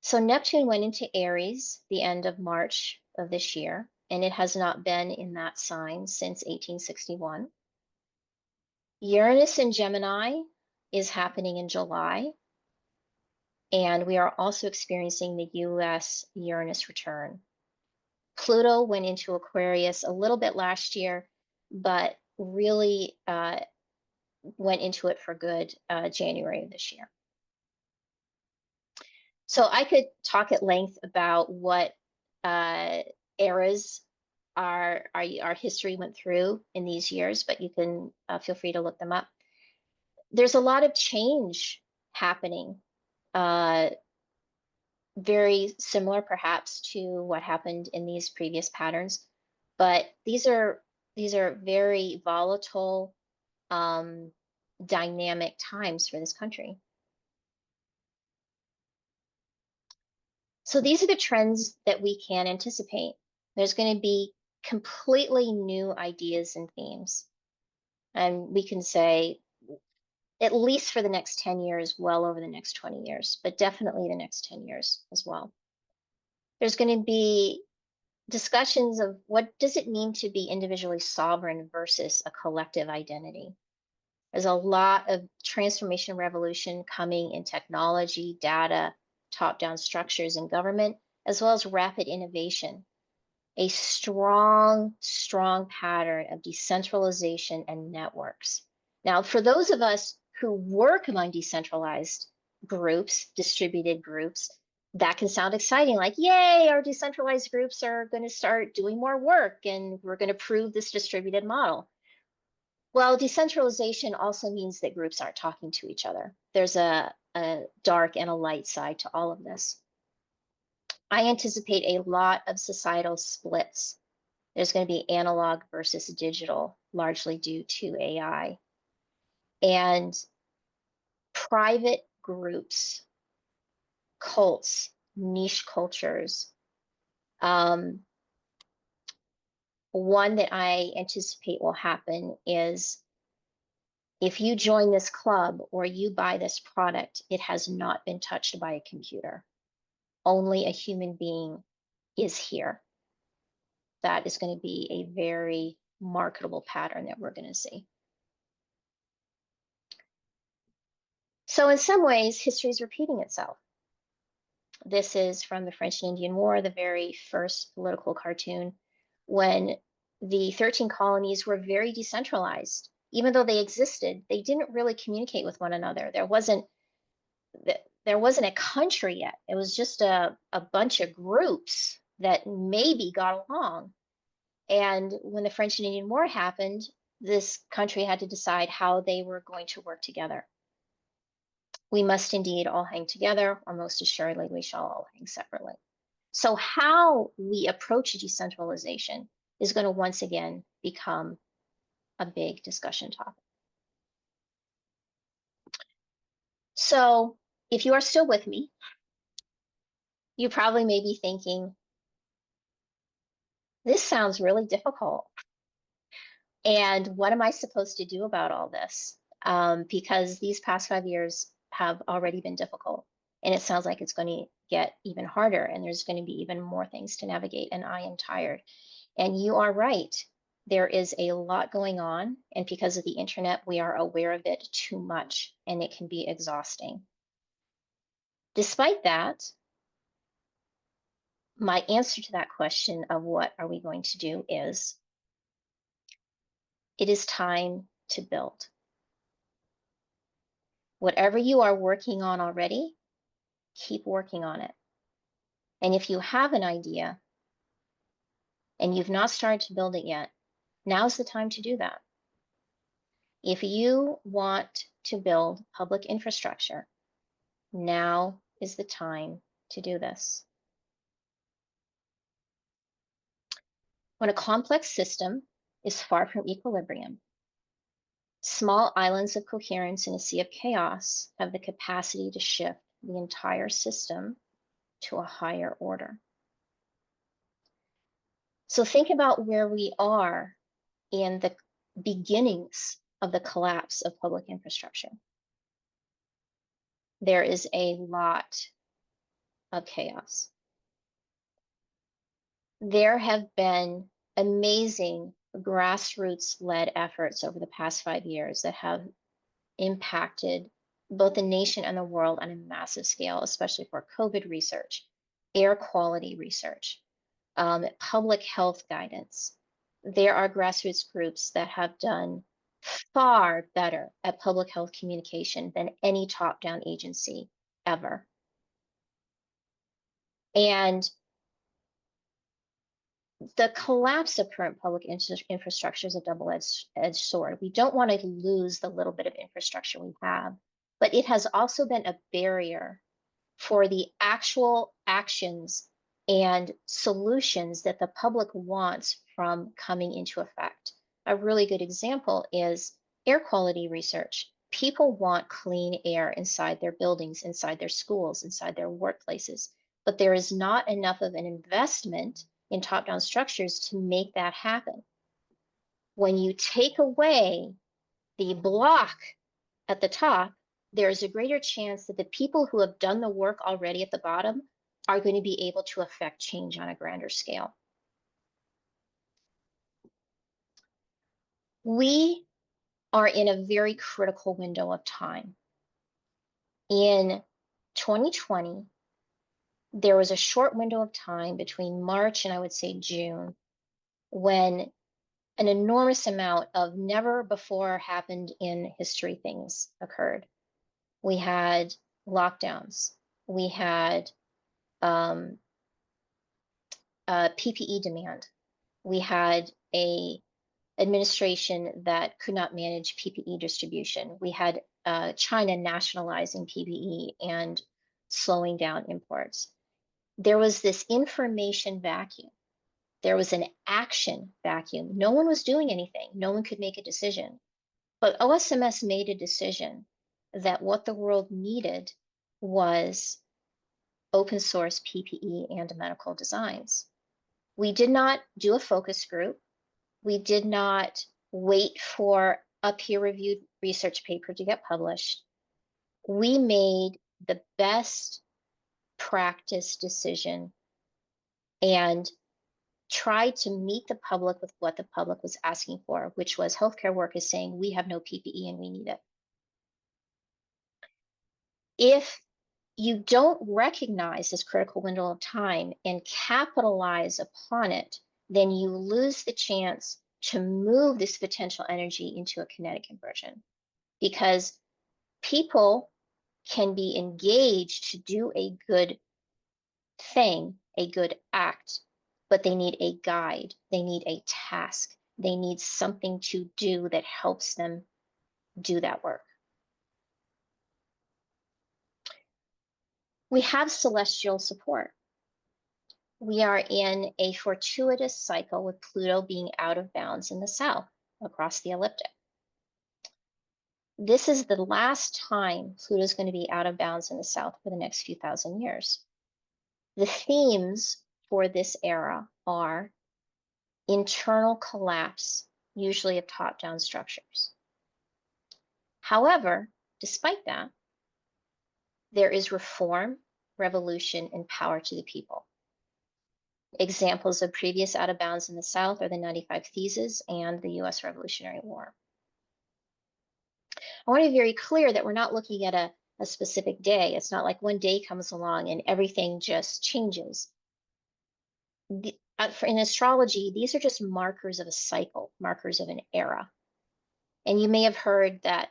So Neptune went into Aries the end of March of this year, and it has not been in that sign since 1861. Uranus in Gemini is happening in July, and we are also experiencing the US Uranus return. Pluto went into Aquarius a little bit last year, but really went into it for good January of this year. So I could talk at length about what eras our history went through in these years, but you can feel free to look them up. There's a lot of change happening, very similar perhaps to what happened in these previous patterns, but these are very volatile, dynamic times for this country. So these are the trends that we can anticipate. There's going to be completely new ideas and themes. And we can say, at least for the next 10 years, well over the next 20 years, but definitely the next 10 years as well. There's going to be discussions of what does it mean to be individually sovereign versus a collective identity. There's a lot of transformation revolution coming in technology, data, top-down structures in government, as well as rapid innovation. A strong, strong pattern of decentralization and networks. Now, for those of us who work among decentralized groups, distributed groups, that can sound exciting, like, yay, our decentralized groups are going to start doing more work and we're going to prove this distributed model. Well, decentralization also means that groups aren't talking to each other. There's a dark and a light side to all of this. I anticipate a lot of societal splits. There's going to be analog versus digital, largely due to AI. And private groups, cults, niche cultures. One that I anticipate will happen is if you join this club or you buy this product, it has not been touched by a computer. Only a human being is here. That is going to be a very marketable pattern that we're going to see. So in some ways, history is repeating itself. This is from the French and Indian War, the very first political cartoon, when the 13 colonies were very decentralized. Even though they existed, they didn't really communicate with one another. There wasn't a country yet. It was just a bunch of groups that maybe got along. And when the French and Indian War happened, this country had to decide how they were going to work together. We must indeed all hang together, or most assuredly we shall all hang separately. So how we approach decentralization is going to once again become a big discussion topic. So if you are still with me, you probably may be thinking, this sounds really difficult. And what am I supposed to do about all this? Because these past 5 years have already been difficult. And it sounds like it's going to get even harder and there's going to be even more things to navigate. And I am tired. And you are right. There is a lot going on. And because of the internet, we are aware of it too much and it can be exhausting. Despite that, my answer to that question of what are we going to do is, it is time to build. Whatever you are working on already, keep working on it. And if you have an idea and you've not started to build it yet, now's the time to do that. If you want to build public infrastructure, now is the time to do this. When a complex system is far from equilibrium, small islands of coherence in a sea of chaos have the capacity to shift the entire system to a higher order. So think about where we are in the beginnings of the collapse of public infrastructure. There is a lot of chaos. There have been amazing grassroots-led efforts over the past 5 years that have impacted both the nation and the world on a massive scale, especially for COVID research, air quality research, public health guidance. There are grassroots groups that have done far better at public health communication than any top-down agency ever. And the collapse of current public infrastructure is a double-edged sword. We don't want to lose the little bit of infrastructure we have, but it has also been a barrier for the actual actions and solutions that the public wants from coming into effect. A really good example is air quality research. People want clean air inside their buildings, inside their schools, inside their workplaces, but there is not enough of an investment in top-down structures to make that happen. When you take away the block at the top, there is a greater chance that the people who have done the work already at the bottom are going to be able to affect change on a grander scale. We are in a very critical window of time. In 2020, there was a short window of time between March and I would say June when an enormous amount of never before happened in history things occurred. We had lockdowns. We had PPE demand. We had a administration that could not manage PPE distribution. We had China nationalizing PPE and slowing down imports. There was this information vacuum. There was an action vacuum. No one was doing anything. No one could make a decision. But OSMS made a decision that what the world needed was open source PPE and medical designs. We did not do a focus group. We did not wait for a peer-reviewed research paper to get published. We made the best practice decision and tried to meet the public with what the public was asking for, which was healthcare workers saying, we have no PPE and we need it. If you don't recognize this critical window of time and capitalize upon it, then you lose the chance to move this potential energy into a kinetic conversion, because people can be engaged to do a good thing, a good act, but they need a guide, they need a task, they need something to do that helps them do that work. We have celestial support. We are in a fortuitous cycle with Pluto being out of bounds in the south across the ecliptic. This is the last time Pluto is going to be out of bounds in the south for the next few thousand years. The themes for this era are internal collapse, usually of top-down structures. However, despite that, there is reform, revolution, and power to the people. Examples of previous out of bounds in the South are the 95 Theses and the US Revolutionary War. I want to be very clear that we're not looking at a specific day. It's not like one day comes along and everything just changes. In astrology, these are just markers of a cycle, markers of an era. And you may have heard that,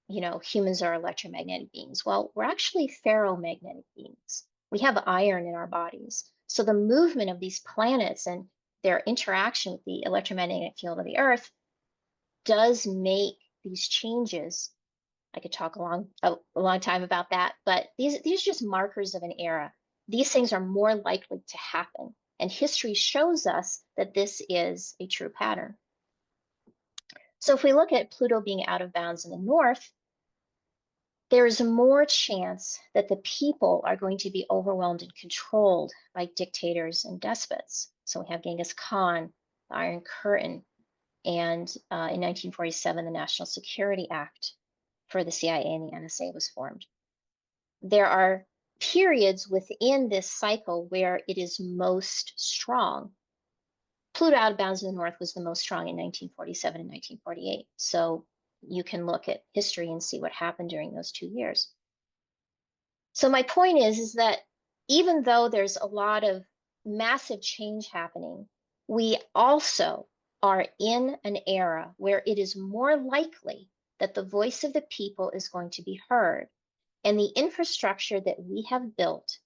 you know, humans are electromagnetic beings. Well, we're actually ferromagnetic beings. We have iron in our bodies. So the movement of these planets and their interaction with the electromagnetic field of the Earth does make these changes. I could talk a long time about that, but these are just markers of an era. These things are more likely to happen. And history shows us that this is a true pattern. So if we look at Pluto being out of bounds in the north, there is more chance that the people are going to be overwhelmed and controlled by dictators and despots. So we have Genghis Khan, the Iron Curtain, And in 1947, the National Security Act for the CIA and the NSA was formed. There are periods within this cycle where it is most strong. Pluto Out of Bounds in the North was the most strong in 1947 and 1948. So you can look at history and see what happened during those 2 years. So my point is that even though there's a lot of massive change happening, we also are in an era where it is more likely that the voice of the people is going to be heard. And the infrastructure that we have built,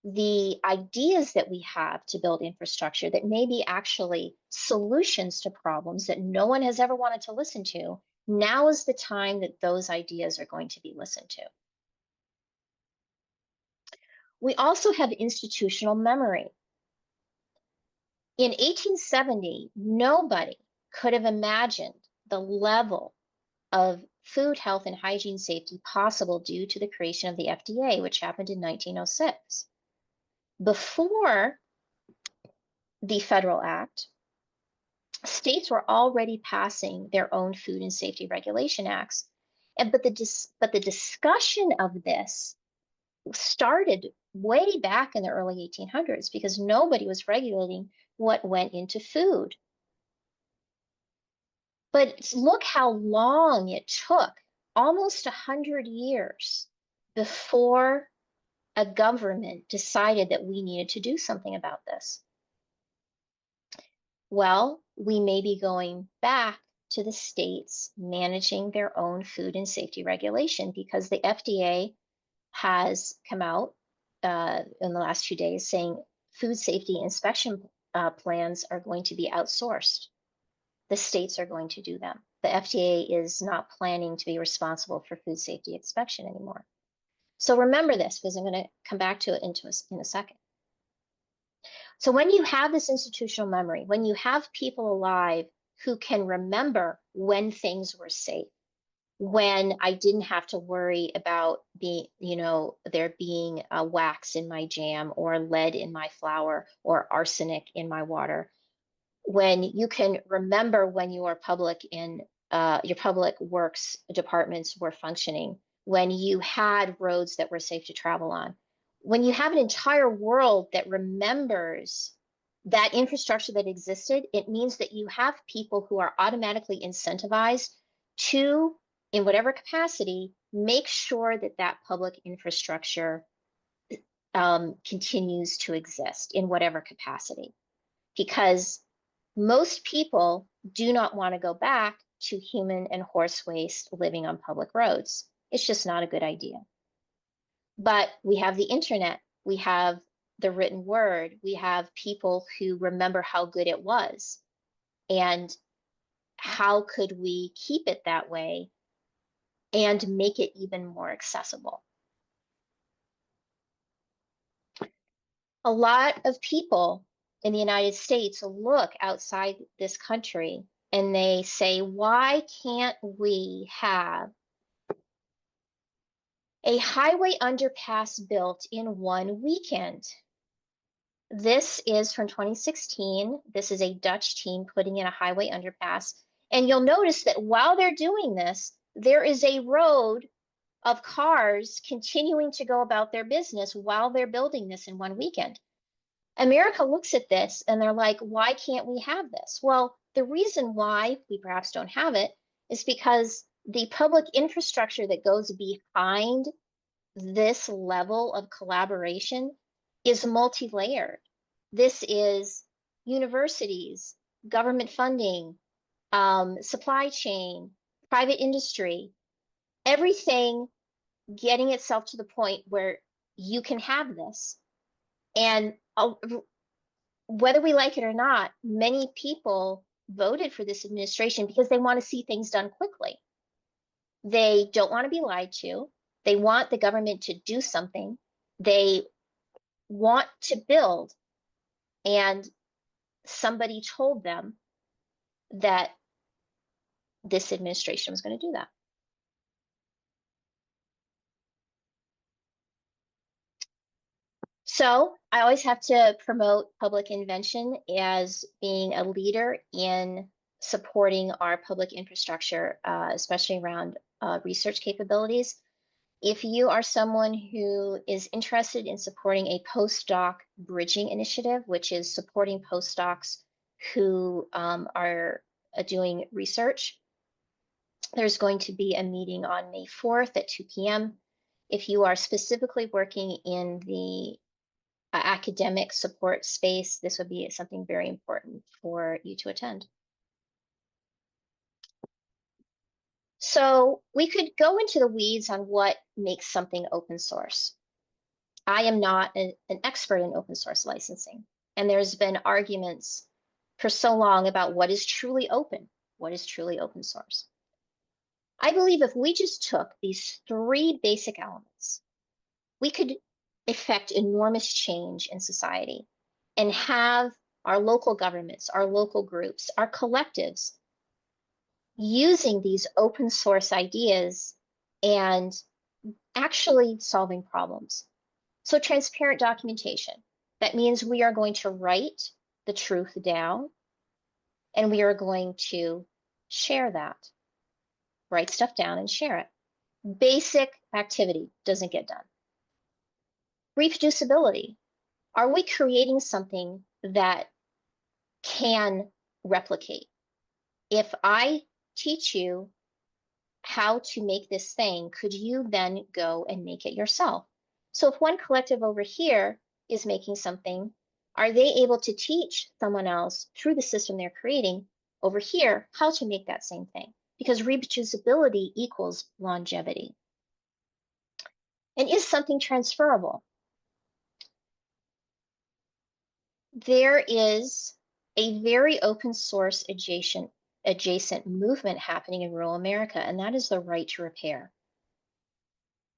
the ideas that we have to build infrastructure that may be actually solutions to problems that no one has ever wanted to listen to, now is the time that those ideas are going to be listened to. We also have institutional memory. In 1870, nobody could have imagined the level of food, health, and hygiene safety possible due to the creation of the FDA, which happened in 1906. Before the Federal Act, states were already passing their own food and safety regulation acts. But the discussion of this started way back in the early 1800s because nobody was regulating what went into food. But look how long it took, almost 100 years before a government decided that we needed to do something about this. Well, we may be going back to the states managing their own food and safety regulation because the FDA has come out in the last few days saying food safety inspection plans are going to be outsourced. The states are going to do them. The FDA is not planning to be responsible for food safety inspection anymore. So remember this, because I'm going to come back to it in a second. So when you have this institutional memory, when you have people alive who can remember when things were safe, when I didn't have to worry about there being wax in my jam or lead in my flour or arsenic in my water, when you can remember when your public works departments were functioning, when you had roads that were safe to travel on, when you have an entire world that remembers that infrastructure that existed, it means that you have people who are automatically incentivized to, in whatever capacity, make sure that that public infrastructure continues to exist in whatever capacity. Because most people do not want to go back to human and horse waste living on public roads. It's just not a good idea. But we have the internet, we have the written word, we have people who remember how good it was. And how could we keep it that way and make it even more accessible? A lot of people in the United States look outside this country and they say, why can't we have a highway underpass built in one weekend? This is from 2016. This is a Dutch team putting in a highway underpass. And you'll notice that while they're doing this, there is a road of cars continuing to go about their business while they're building this in one weekend. America looks at this and they're like, why can't we have this? Well, the reason why we perhaps don't have it is because the public infrastructure that goes behind this level of collaboration is multi-layered. This is universities, government funding, supply chain, private industry, everything getting itself to the point where you can have this. And whether we like it or not, many people voted for this administration because they want to see things done quickly. They don't want to be lied to. They want the government to do something. They want to build. And somebody told them that this administration was going to do that. So I always have to promote public invention as being a leader in supporting our public infrastructure, especially around research capabilities. If you are someone who is interested in supporting a postdoc bridging initiative, which is supporting postdocs who are doing research, there's going to be a meeting on May 4th at 2 p.m. If you are specifically working in the academic support space, this would be something very important for you to attend. So we could go into the weeds on what makes something open source. I am not an expert in open source licensing, and there's been arguments for so long about what is truly open, what is truly open source. I believe if we just took these three basic elements, we could effect enormous change in society and have our local governments, our local groups, our collectives using these open source ideas and actually solving problems. So transparent documentation. That means we are going to write the truth down and we are going to share that. Write stuff down and share it. Basic activity doesn't get done. Reproducibility. Are we creating something that can replicate? If I teach you how to make this thing, could you then go and make it yourself? So if one collective over here is making something, are they able to teach someone else through the system they're creating over here how to make that same thing? Because reproducibility equals longevity. And is something transferable? There is a very open source adjacent movement happening in rural America, and that is the right to repair.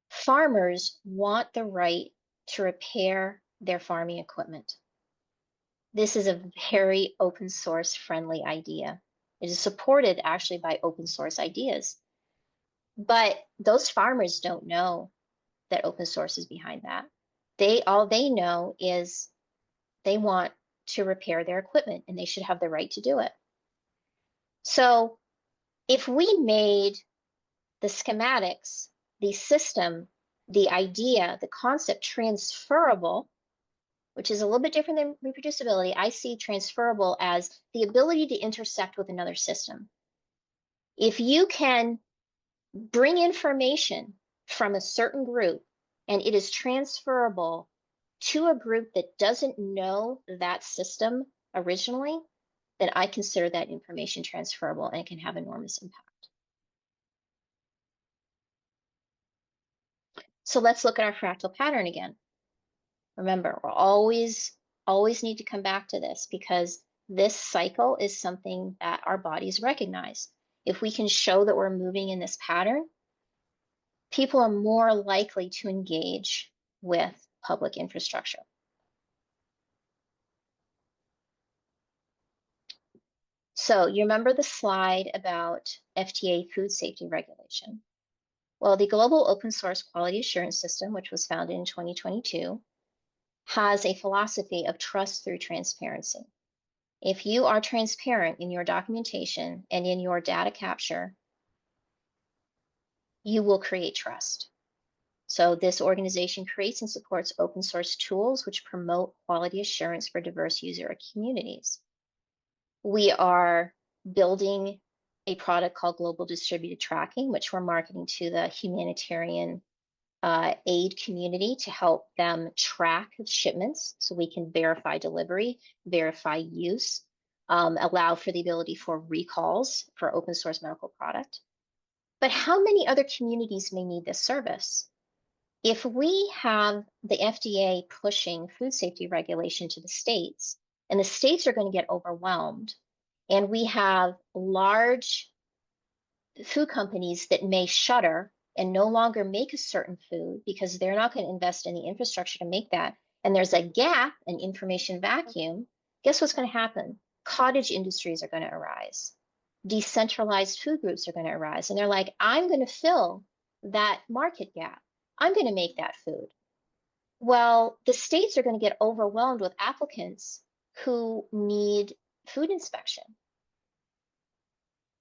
Farmers want the right to repair their farming equipment. This is a very open source friendly idea. It is supported actually by open source ideas. But those farmers don't know that open source is behind that. All they know is they want to repair their equipment and they should have the right to do it. So if we made the schematics, the system, the idea, the concept transferable, which is a little bit different than reproducibility, I see transferable as the ability to intersect with another system. If you can bring information from a certain group and it is transferable to a group that doesn't know that system originally, then I consider that information transferable and it can have enormous impact. So let's look at our fractal pattern again. Remember, we're always need to come back to this because this cycle is something that our bodies recognize. If we can show that we're moving in this pattern, people are more likely to engage with public infrastructure. So you remember the slide about FDA food safety regulation? Well, the Global Open Source Quality Assurance System, which was founded in 2022, has a philosophy of trust through transparency. If you are transparent in your documentation and in your data capture, you will create trust. So this organization creates and supports open source tools which promote quality assurance for diverse user communities. We are building a product called Global Distributed Tracking, which we're marketing to the humanitarian aid community to help them track shipments so we can verify delivery, verify use, allow for the ability for recalls for open source medical product. But how many other communities may need this service? If we have the FDA pushing food safety regulation to the states, and the states are going to get overwhelmed, and we have large food companies that may shutter and no longer make a certain food because they're not going to invest in the infrastructure to make that, and there's a gap, an information vacuum, guess what's going to happen? Cottage industries are going to arise. Decentralized food groups are going to arise. And they're like, I'm going to fill that market gap. I'm going to make that food. Well, the states are going to get overwhelmed with applicants who need food inspection.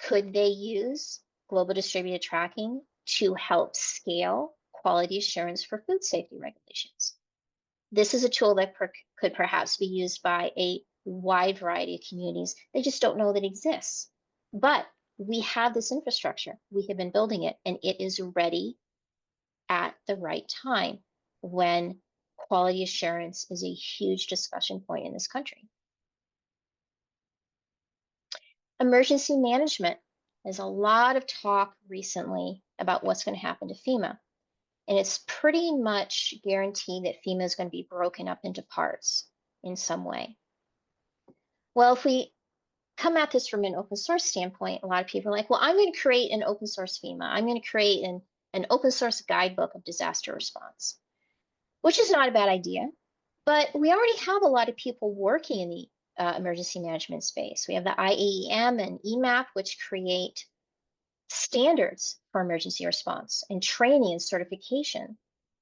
Could they use global distributed tracking to help scale quality assurance for food safety regulations? This is a tool that could perhaps be used by a wide variety of communities. They just don't know that it exists. But we have this infrastructure. We have been building it, and it is ready at the right time when quality assurance is a huge discussion point in this country. Emergency management. There's a lot of talk recently about what's going to happen to FEMA. And it's pretty much guaranteed that FEMA is going to be broken up into parts in some way. Well, if we come at this from an open source standpoint, a lot of people are like, well, I'm going to create an open source FEMA. I'm going to create an open source guidebook of disaster response, which is not a bad idea. But we already have a lot of people working in the emergency management space. We have the IAEM and EMAP, which create standards for emergency response and training and certification.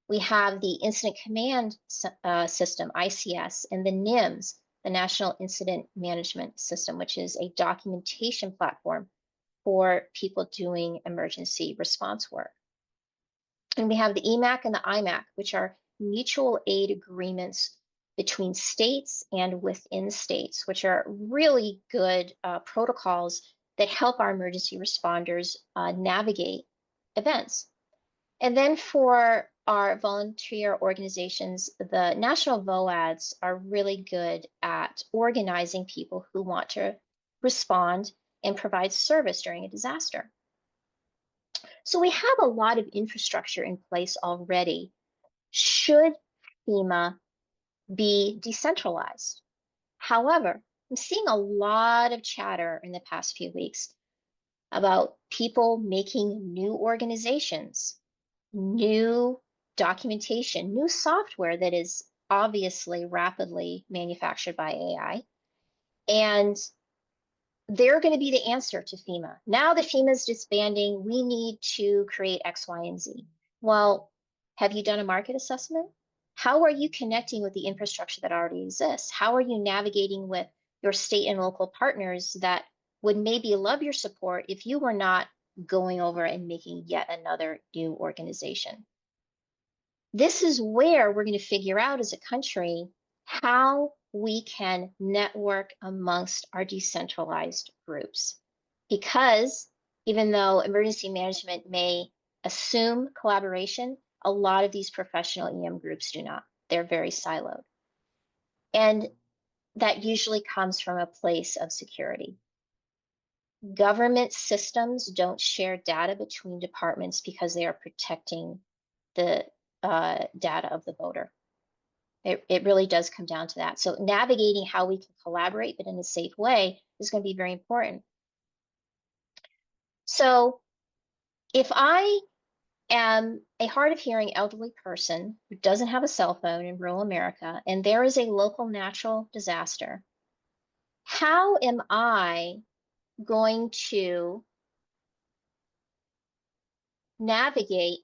We have the Incident Command System, ICS, and the NIMS, the National Incident Management System, which is a documentation platform for people doing emergency response work. And we have the EMAC and the IMAC, which are mutual aid agreements between states and within states, which are really good protocols that help our emergency responders navigate events. And then for our volunteer organizations, the national VOADs are really good at organizing people who want to respond and provide service during a disaster. So we have a lot of infrastructure in place already. Should FEMA be decentralized? However, I'm seeing a lot of chatter in the past few weeks about people making new organizations, new documentation, new software that is obviously rapidly manufactured by AI. And they're going to be the answer to FEMA. Now that FEMA is disbanding, we need to create X, Y, and Z. Well, have you done a market assessment? How are you connecting with the infrastructure that already exists? How are you navigating with your state and local partners that would maybe love your support if you were not going over and making yet another new organization? This is where we're going to figure out as a country how we can network amongst our decentralized groups. Because even though emergency management may assume collaboration, a lot of these professional EM groups do not. They're very siloed. And that usually comes from a place of security. Government systems don't share data between departments because they are protecting the data of the voter. It really does come down to that. So navigating how we can collaborate, but in a safe way, is going to be very important. So if I am a hard of hearing elderly person who doesn't have a cell phone in rural America, and there is a local natural disaster, how am I going to navigate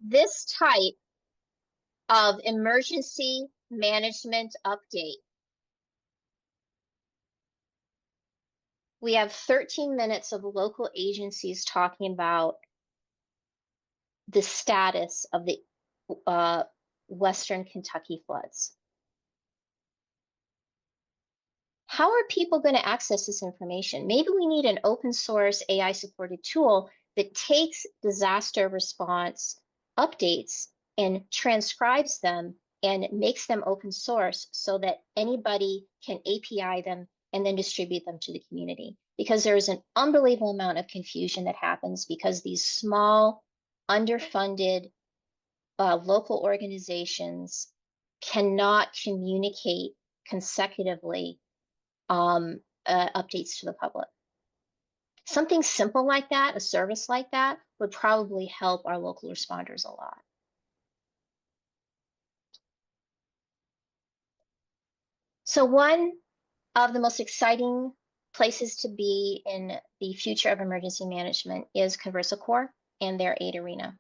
this type of emergency management update? We have 13 minutes of local agencies talking about the status of the Western Kentucky floods. How are people going to access this information? Maybe we need an open source AI supported tool that takes disaster response updates and transcribes them and makes them open source so that anybody can API them and then distribute them to the community. Because there is an unbelievable amount of confusion that happens because these small, underfunded local organizations cannot communicate consecutively updates to the public. Something simple like that, a service like that, would probably help our local responders a lot. So one of the most exciting places to be in the future of emergency management is ConversaCore and their Aid Arena.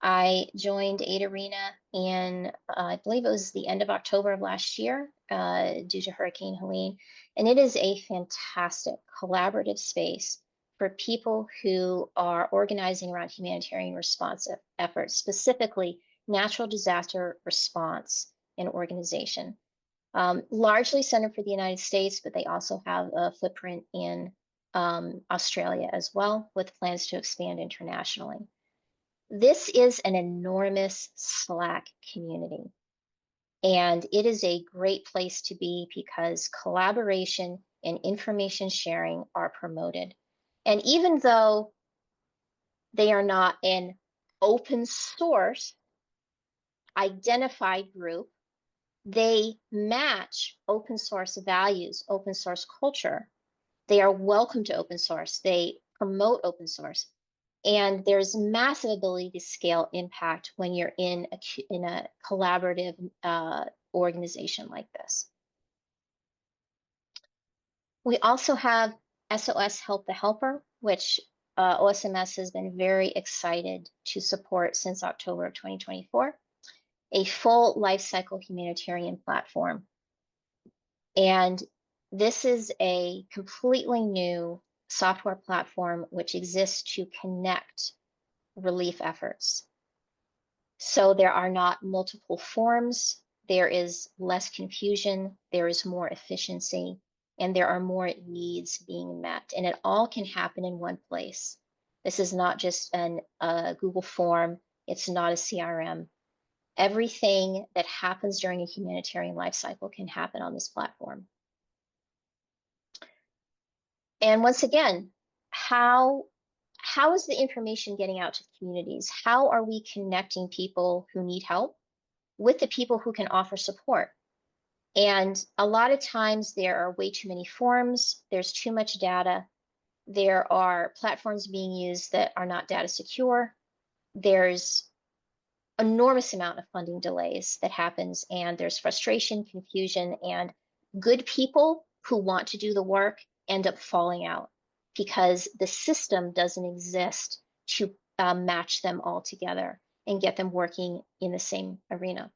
I joined Aid Arena in, I believe it was the end of October of last year, due to Hurricane Helene. And it is a fantastic collaborative space for people who are organizing around humanitarian response efforts, specifically natural disaster response and organization. Largely centered for the United States, but they also have a footprint in Australia as well, with plans to expand internationally. This is an enormous Slack community, and it is a great place to be because collaboration and information sharing are promoted. And even though they are not an open source identified group, they match open source values, open source culture. They are welcome to open source. They promote open source. And there's massive ability to scale impact when you're in a collaborative organization like this. We also have SOS Help the Helper, which OSMS has been very excited to support since October of 2024, a full life cycle humanitarian platform. And this is a completely new software platform which exists to connect relief efforts. So there are not multiple forms, there is less confusion, there is more efficiency, and there are more needs being met. And it all can happen in one place. This is not just a Google form, it's not a CRM. Everything that happens during a humanitarian life cycle can happen on this platform. And once again, how is the information getting out to the communities? How are we connecting people who need help with the people who can offer support? And a lot of times there are way too many forms, there's too much data, there are platforms being used that are not data secure, there's enormous amount of funding delays that happens, and there's frustration, confusion, and good people who want to do the work end up falling out because the system doesn't exist to match them all together and get them working in the same arena.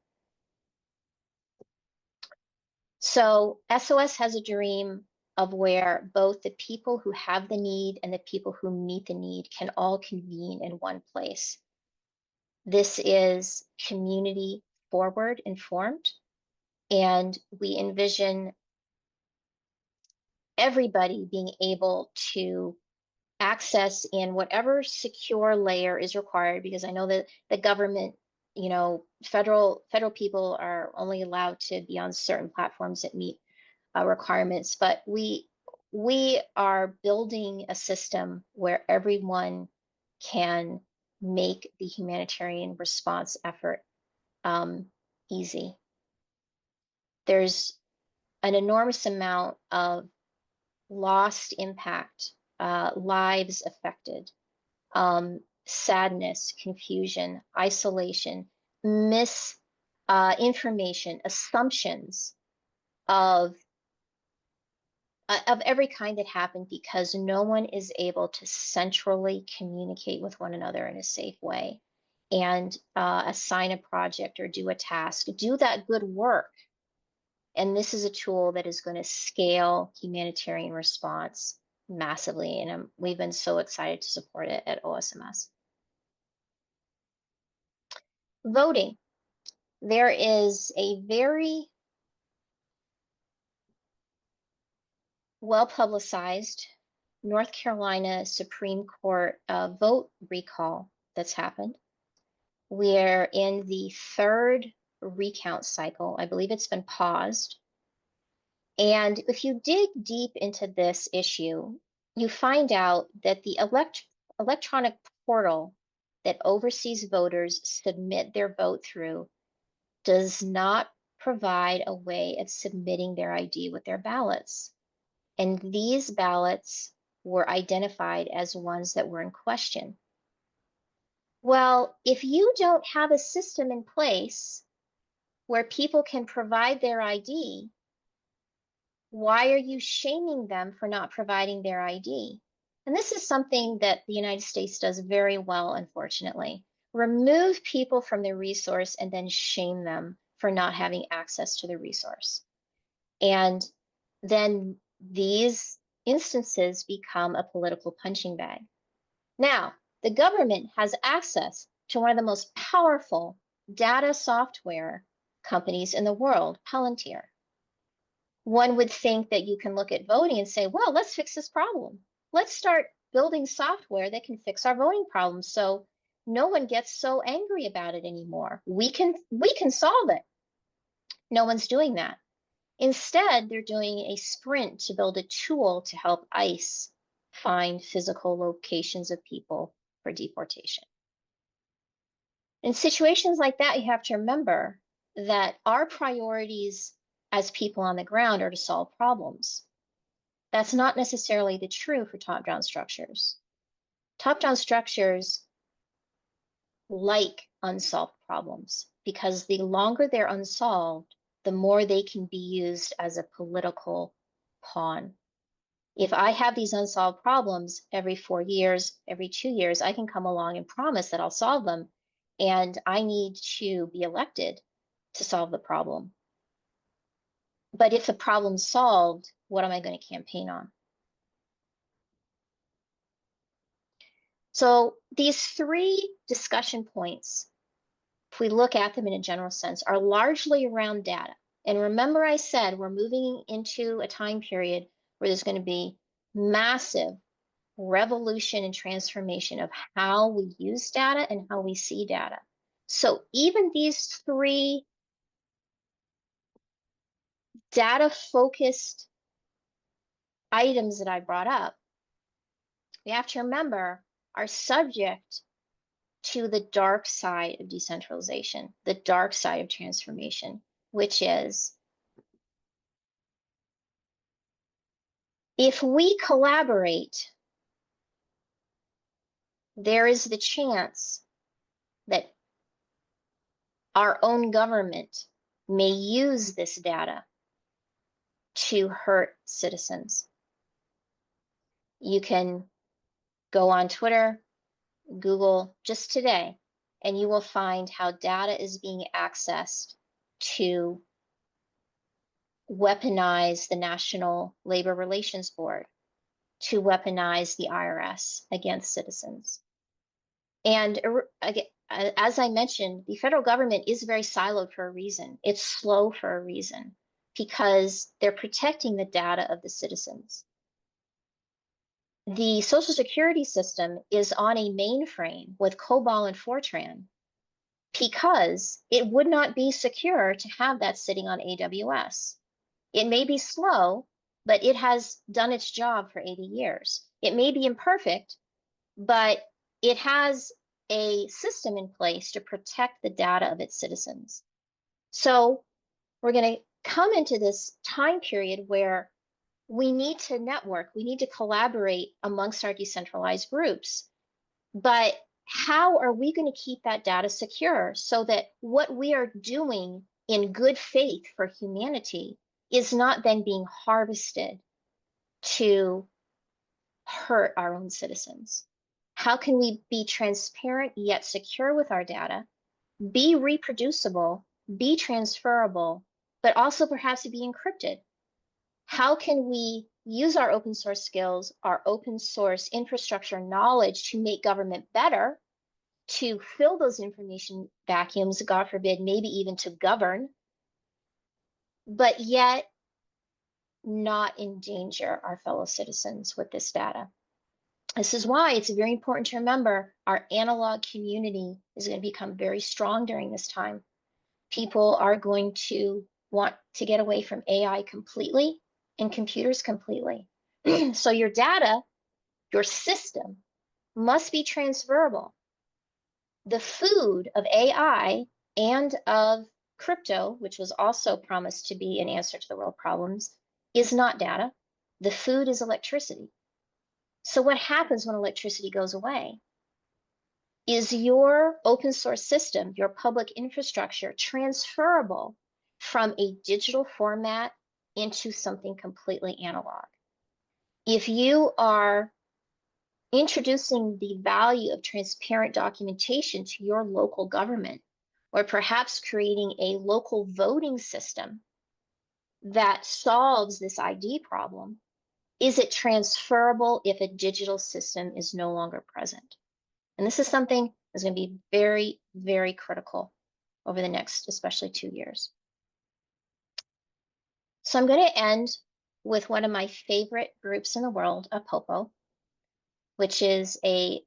So SOS has a dream of where both the people who have the need and the people who meet the need can all convene in one place. This is community forward informed, and we envision everybody being able to access in whatever secure layer is required, because I know that the government, federal people are only allowed to be on certain platforms that meet requirements, but we are building a system where everyone can make the humanitarian response effort easy. There's an enormous amount of lost impact, lives affected, sadness, confusion, isolation, misinformation, assumptions of every kind that happened because no one is able to centrally communicate with one another in a safe way and assign a project or do a task, do that good work. And this is a tool that is going to scale humanitarian response massively. And we've been so excited to support it at OSMS. Voting. There is a very well-publicized North Carolina Supreme Court vote recall that's happened. We're in the third recount cycle. I believe it's been paused. And if you dig deep into this issue, you find out that the electronic portal that oversees voters submit their vote through does not provide a way of submitting their ID with their ballots. And these ballots were identified as ones that were in question. Well, if you don't have a system in place where people can provide their ID, why are you shaming them for not providing their ID? And this is something that the United States does very well, unfortunately. remove people from the resource and then shame them for not having access to the resource. And then these instances become a political punching bag. Now, the government has access to one of the most powerful data software companies in the world, Palantir. One would think that you can look at voting and say, well, let's fix this problem. Let's start building software that can fix our voting problems so no one gets so angry about it anymore. We can solve it. No one's doing that. Instead, they're doing a sprint to build a tool to help ICE find physical locations of people for deportation. In situations like that, you have to remember that our priorities as people on the ground are to solve problems. That's not necessarily the true for top-down structures. Top-down structures like unsolved problems because the longer they're unsolved, the more they can be used as a political pawn. If I have these unsolved problems every 4 years, every 2 years, I can come along and promise that I'll solve them, and I need to be elected to solve the problem. But if the problem's solved, what am I going to campaign on? So these 3 discussion points, if we look at them in a general sense, are largely around data. And remember I said we're moving into a time period where there's going to be massive revolution and transformation of how we use data and how we see data. So even these 3 data-focused items that I brought up, we have to remember are subject to the dark side of decentralization, the dark side of transformation, which is if we collaborate, there is the chance that our own government may use this data to hurt citizens. You can go on Twitter, Google just today, and you will find how data is being accessed to weaponize the National Labor Relations Board, to weaponize the IRS against citizens. And as I mentioned, the federal government is very siloed for a reason. It's slow for a reason, because they're protecting the data of the citizens. The Social Security system is on a mainframe with COBOL and Fortran because it would not be secure to have that sitting on AWS. It may be slow, but it has done its job for 80 years. It may be imperfect, but it has a system in place to protect the data of its citizens. So we're going to come into this time period where we need to network, we need to collaborate amongst our decentralized groups. But how are we going to keep that data secure so that what we are doing in good faith for humanity is not then being harvested to hurt our own citizens? How can we be transparent yet secure with our data, be reproducible, be transferable, but also perhaps be encrypted? How can we use our open source skills, our open source infrastructure knowledge to make government better, to fill those information vacuums, God forbid, maybe even to govern, but yet not endanger our fellow citizens with this data? This is why it's very important to remember our analog community is going to become very strong during this time. People are going to want to get away from AI completely and computers completely. So your data, your system must be transferable. The food of AI and of crypto, which was also promised to be an answer to the world problems, is not data. The food is electricity. So what happens when electricity goes away? Is your open source system, your public infrastructure, transferable from a digital format into something completely analog? If you are introducing the value of transparent documentation to your local government, or perhaps creating a local voting system that solves this ID problem. Is it transferable if a digital system is no longer present? And this is something that's going to be very, very critical over the next, especially 2 years. So I'm going to end with one of my favorite groups in the world, a popo, which is a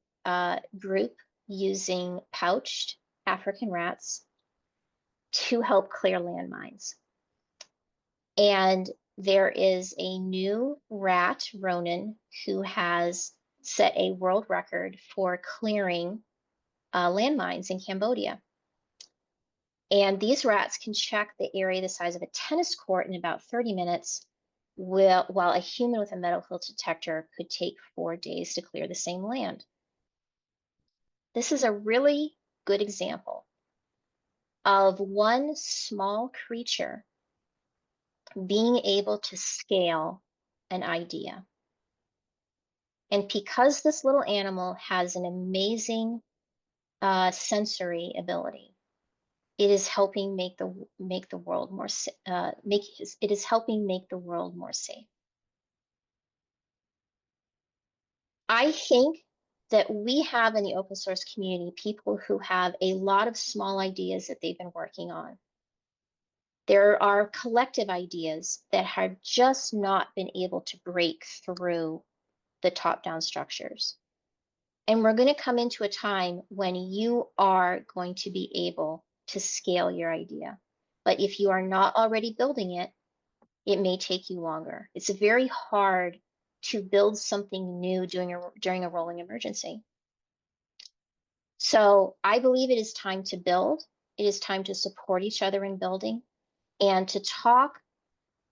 group using pouched African rats to help clear landmines. And there is a new rat, Ronan, who has set a world record for clearing landmines in Cambodia. And these rats can check the area the size of a tennis court in about 30 minutes, while a human with a metal filter detector could take 4 days to clear the same land. This is a really good example of one small creature being able to scale an idea. And because this little animal has an amazing sensory ability, it is helping make the world more it is helping make the world more safe. I think that we have in the open source community people who have a lot of small ideas that they've been working on. There are collective ideas that have just not been able to break through the top-down structures. And we're going to come into a time when you are going to be able to scale your idea. But if you are not already building it, it may take you longer. It's very hard to build something new during a rolling emergency. So I believe it is time to build. It is time to support each other in building and to talk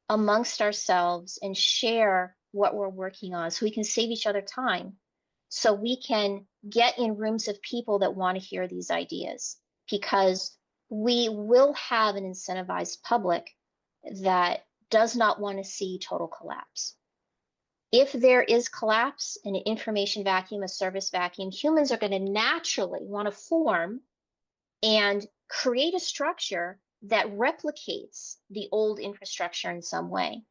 amongst ourselves and share what we're working on so we can save each other time, so we can get in rooms of people that want to hear these ideas, because we will have an incentivized public that does not want to see total collapse. If there is collapse, an information vacuum, a service vacuum, humans are going to naturally want to form and create a structure that replicates the old infrastructure in some way.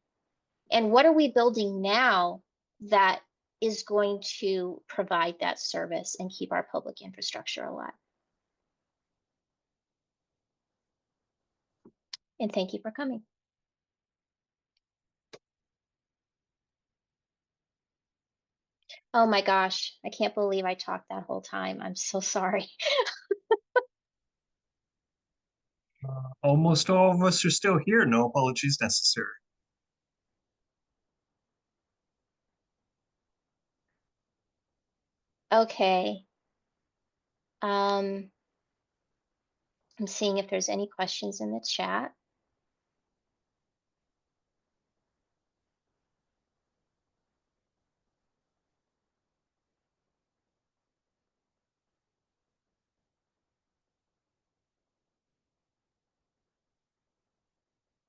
And what are we building now that is going to provide that service and keep our public infrastructure alive? And thank you for coming. Oh my gosh, I can't believe I talked that whole time. I'm so sorry. Almost all of us are still here. No apologies necessary. Okay. I'm seeing if there's any questions in the chat.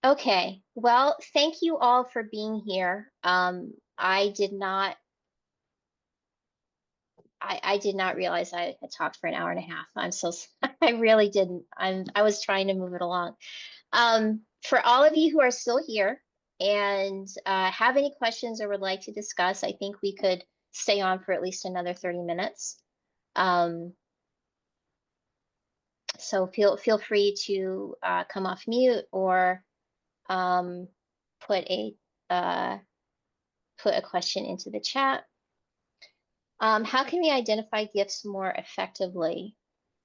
Okay, well, thank you all for being here. I did not realize I had talked for an hour and a half. I'm so I really didn't. I was trying to move it along. For all of you who are still here and have any questions or would like to discuss, I think we could stay on for at least another 30 minutes. So feel free to come off mute or put a question into the chat. How can we identify gifts more effectively?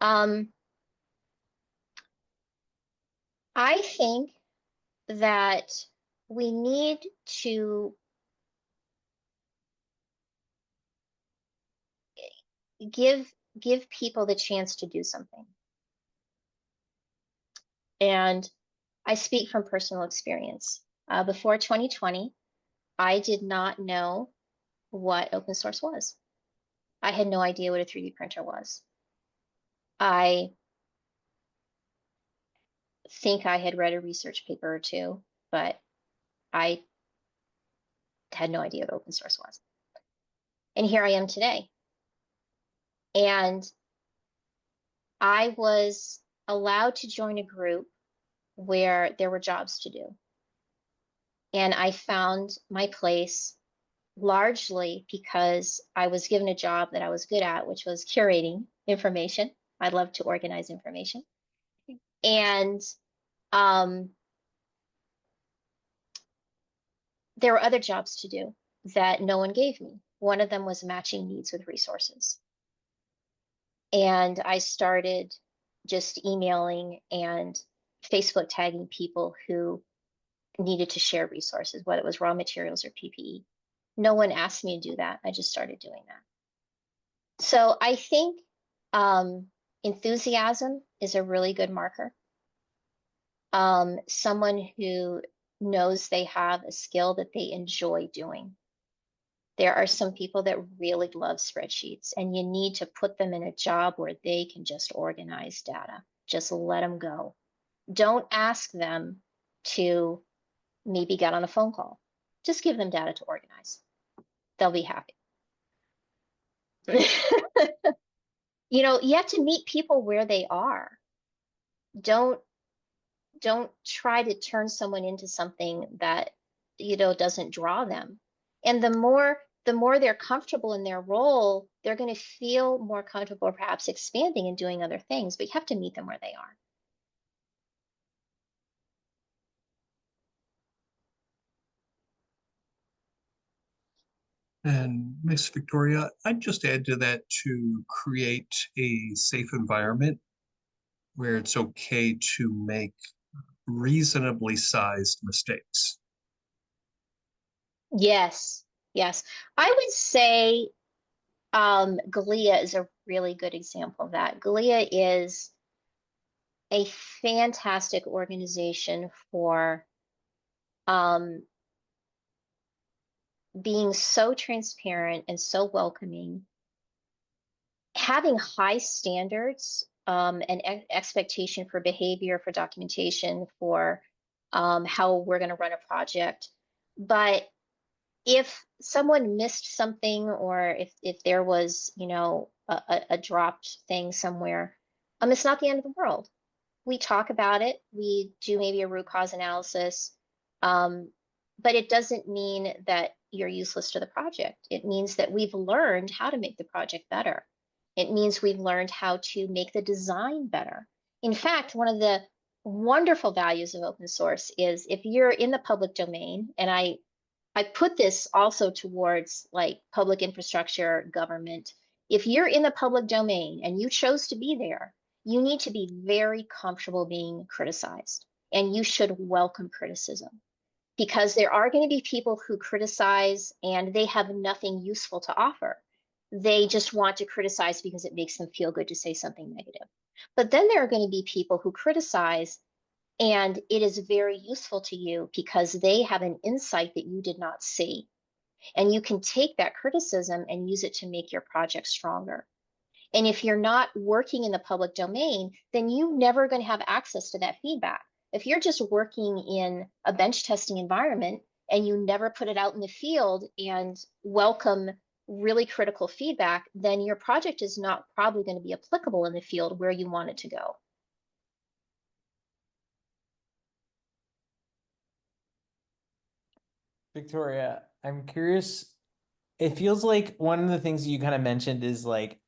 I think that we need to give people the chance to do something. And I speak from personal experience. Before 2020, I did not know what open source was. I had no idea what a 3D printer was. I think I had read a research paper or two, but I had no idea what open source was. And here I am today. And I was allowed to join a group where there were jobs to do. And I found my place largely because I was given a job that I was good at, which was curating information. I love to organize information. And um, there were other jobs to do that no one gave me. One of them was matching needs with resources. And I started just emailing and Facebook tagging people who needed to share resources, whether it was raw materials or PPE. No one asked me to do that. I just started doing that. So I think um, enthusiasm is a really good marker. Someone who knows they have a skill that they enjoy doing. There are some people that really love spreadsheets, and you need to put them in a job where they can just organize data. Just let them go. Don't ask them to maybe get on a phone call. Just give them data to organize. They'll be happy. You have to meet people where they are. Don't don't try to turn someone into something that doesn't draw them. And the more they're comfortable in their role, they're going to feel more comfortable perhaps expanding and doing other things, but you have to meet them where they are. And Miss Victoria, I'd just add to that to create a safe environment where it's okay to make reasonably sized mistakes. Yes, yes. I would say GLIA is a really good example of that. GLIA is a fantastic organization for um, being so transparent and so welcoming, having high standards and expectation for behavior, for documentation, for how we're going to run a project. But if someone missed something, or if there was, a dropped thing somewhere, it's not the end of the world. We talk about it. We do maybe a root cause analysis, but it doesn't mean that you're useless to the project. It means that we've learned how to make the project better. It means we've learned how to make the design better. In fact, one of the wonderful values of open source is if you're in the public domain, and I put this also towards like public infrastructure, government. If you're in the public domain and you chose to be there, you need to be very comfortable being criticized, and you should welcome criticism, because there are going to be people who criticize and they have nothing useful to offer. They just want to criticize because it makes them feel good to say something negative. But then there are going to be people who criticize and it is very useful to you because they have an insight that you did not see. And you can take that criticism and use it to make your project stronger. And if you're not working in the public domain, then you're never going to have access to that feedback. If you're just working in a bench testing environment and you never put it out in the field and welcome really critical feedback, then your project is not probably going to be applicable in the field where you want it to go. Victoria, I'm curious. It feels like one of the things you kind of mentioned is like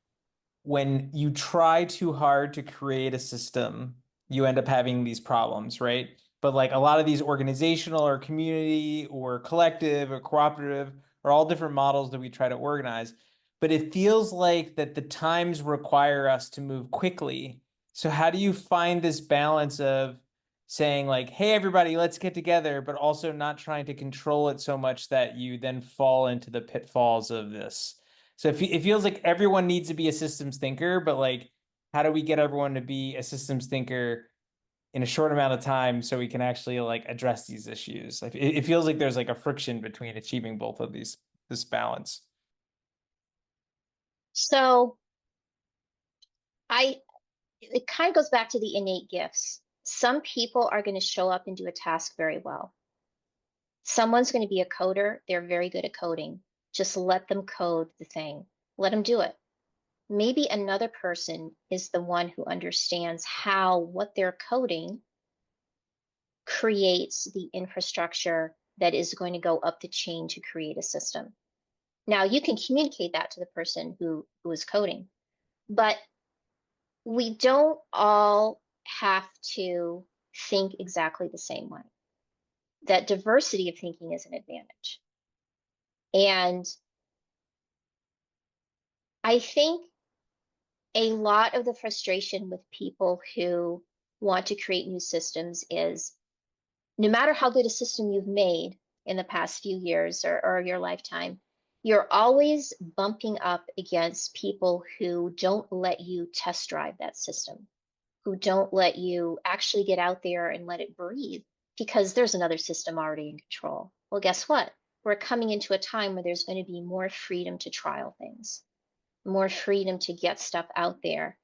when you try too hard to create a system, you end up having these problems, right? But like a lot of these organizational or community or collective or cooperative are all different models that we try to organize. But it feels like that the times require us to move quickly. So how do you find this balance of saying like, hey, everybody, let's get together, but also not trying to control it so much that you then fall into the pitfalls of this? So it feels like everyone needs to be a systems thinker, but like, how do we get everyone to be a systems thinker in a short amount of time so we can actually like address these issues? Like, it feels like there's like a friction between achieving both of this balance. So I it kind of goes back to the innate gifts. Some people are going to show up and do a task very well. Someone's going to be a coder. They're very good at coding. Just let them code the thing. Let them do it. maybe another person is the one who understands how what they're coding creates the infrastructure that is going to go up the chain to create a system. Now, you can communicate that to the person who is coding, but we don't all have to think exactly the same way. That diversity of thinking is an advantage. And I think a lot of the frustration with people who want to create new systems is no matter how good a system you've made in the past few years or your lifetime, you're always bumping up against people who don't let you test drive that system, who don't let you actually get out there and let it breathe because there's another system already in control. Well, guess what? We're coming into a time where there's going to be more freedom to trial things, more freedom to get stuff out there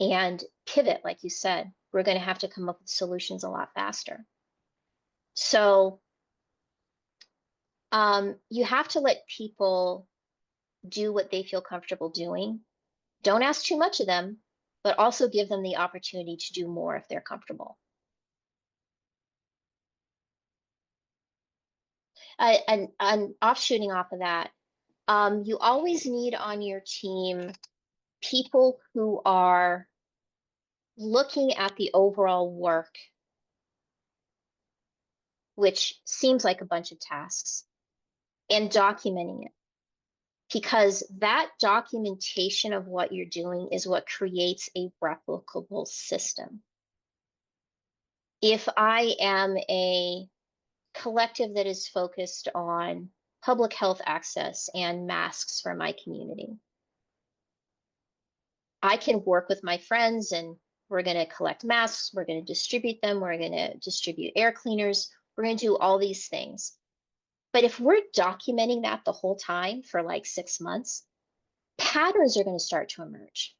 and pivot, like you said. We're going to have to come up with solutions a lot faster. So you have to let people do what they feel comfortable doing. Don't ask too much of them, but also give them the opportunity to do more if they're comfortable. And offshooting off of that, you always need on your team people who are looking at the overall work, which seems like a bunch of tasks, and documenting it. Because that documentation of what you're doing is what creates a replicable system. If I am a collective that is focused on public health access and masks for my community, I can work with my friends and we're going to collect masks, we're going to distribute them, we're going to distribute air cleaners, we're going to do all these things. But if we're documenting that the whole time for like 6 months, patterns are going to start to emerge.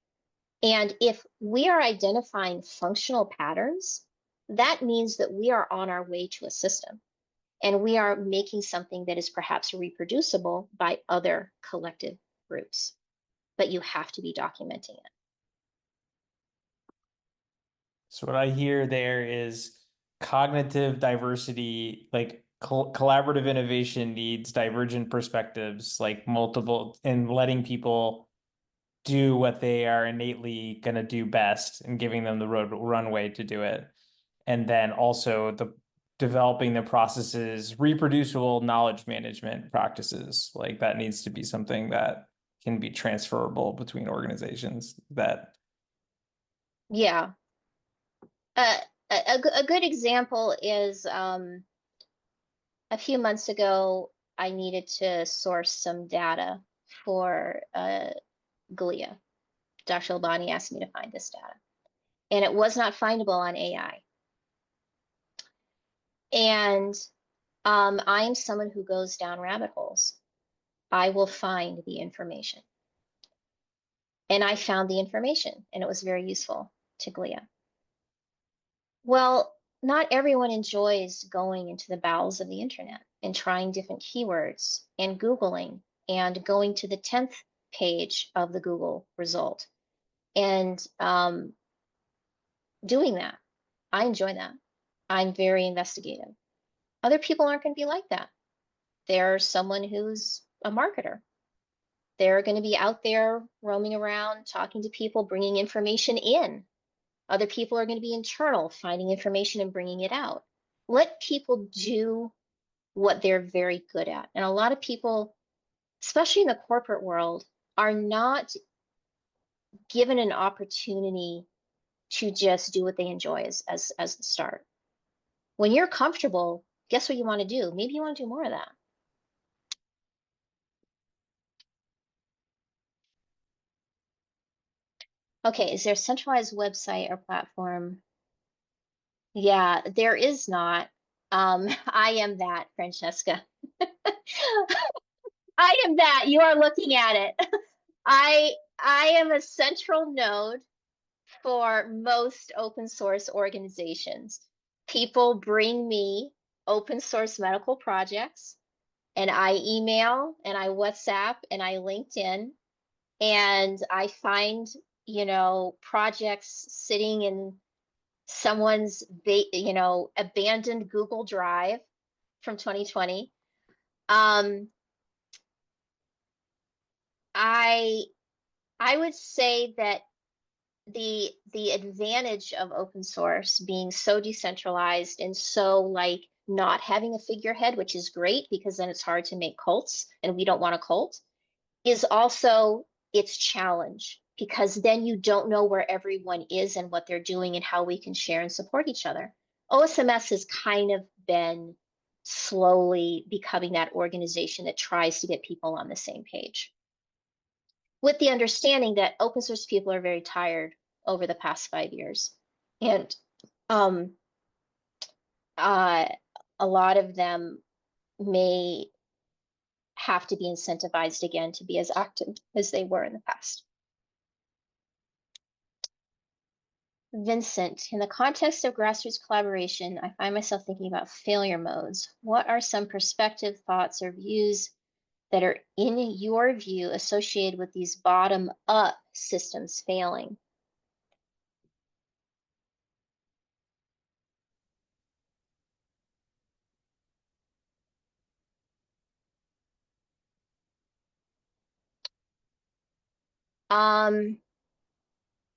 And if we are identifying functional patterns, that means that we are on our way to a system and we are making something that is perhaps reproducible by other collective groups. But you have to be documenting it. So what I hear there is cognitive diversity, like collaborative innovation needs divergent perspectives, like multiple, and letting people do what they are innately going to do best and giving them the runway to do it. And then also the developing the processes, reproducible knowledge management practices. Like that needs to be something that can be transferable between organizations that Yeah. A good example is a few months ago, I needed to source some data for GLIA. Dr. Labani asked me to find this data, and it was not findable on AI. And I'm someone who goes down rabbit holes. I will find the information. And I found the information, and it was very useful to GLIA. Well, not everyone enjoys going into the bowels of the internet and trying different keywords and Googling and going to the 10th page of the Google result and doing that. I enjoy that. I'm very investigative. Other people aren't going to be like that. They're someone who's a marketer. They're going to be out there roaming around, talking to people, bringing information in. Other people are going to be internal, finding information and bringing it out. Let people do what they're very good at. And a lot of people, especially in the corporate world, are not given an opportunity to just do what they enjoy as the start. When you're comfortable, guess what you want to do? Maybe you want to do more of that. Okay, is there a centralized website or platform? Yeah, there is not. I am that, Francesca. I am that. You are looking at it. I am a central node for most open source organizations. People bring me open source medical projects, and I email and I WhatsApp and I LinkedIn and I find, projects sitting in someone's, abandoned Google Drive from 2020. Um, I I would say that the advantage of open source being so decentralized and so like not having a figurehead, which is great because then it's hard to make cults, and we don't want a cult, is also its challenge because then you don't know where everyone is and what they're doing and how we can share and support each other. OSMS has kind of been slowly becoming that organization that tries to get people on the same page, with the understanding that open source people are very tired over the past 5 years. And um, uh, a lot of them may have to be incentivized again to be as active as they were in the past. Vincent, in the context of grassroots collaboration, I find myself thinking about failure modes. What are some perspective, thoughts, or views that are, in your view, associated with these bottom-up systems failing?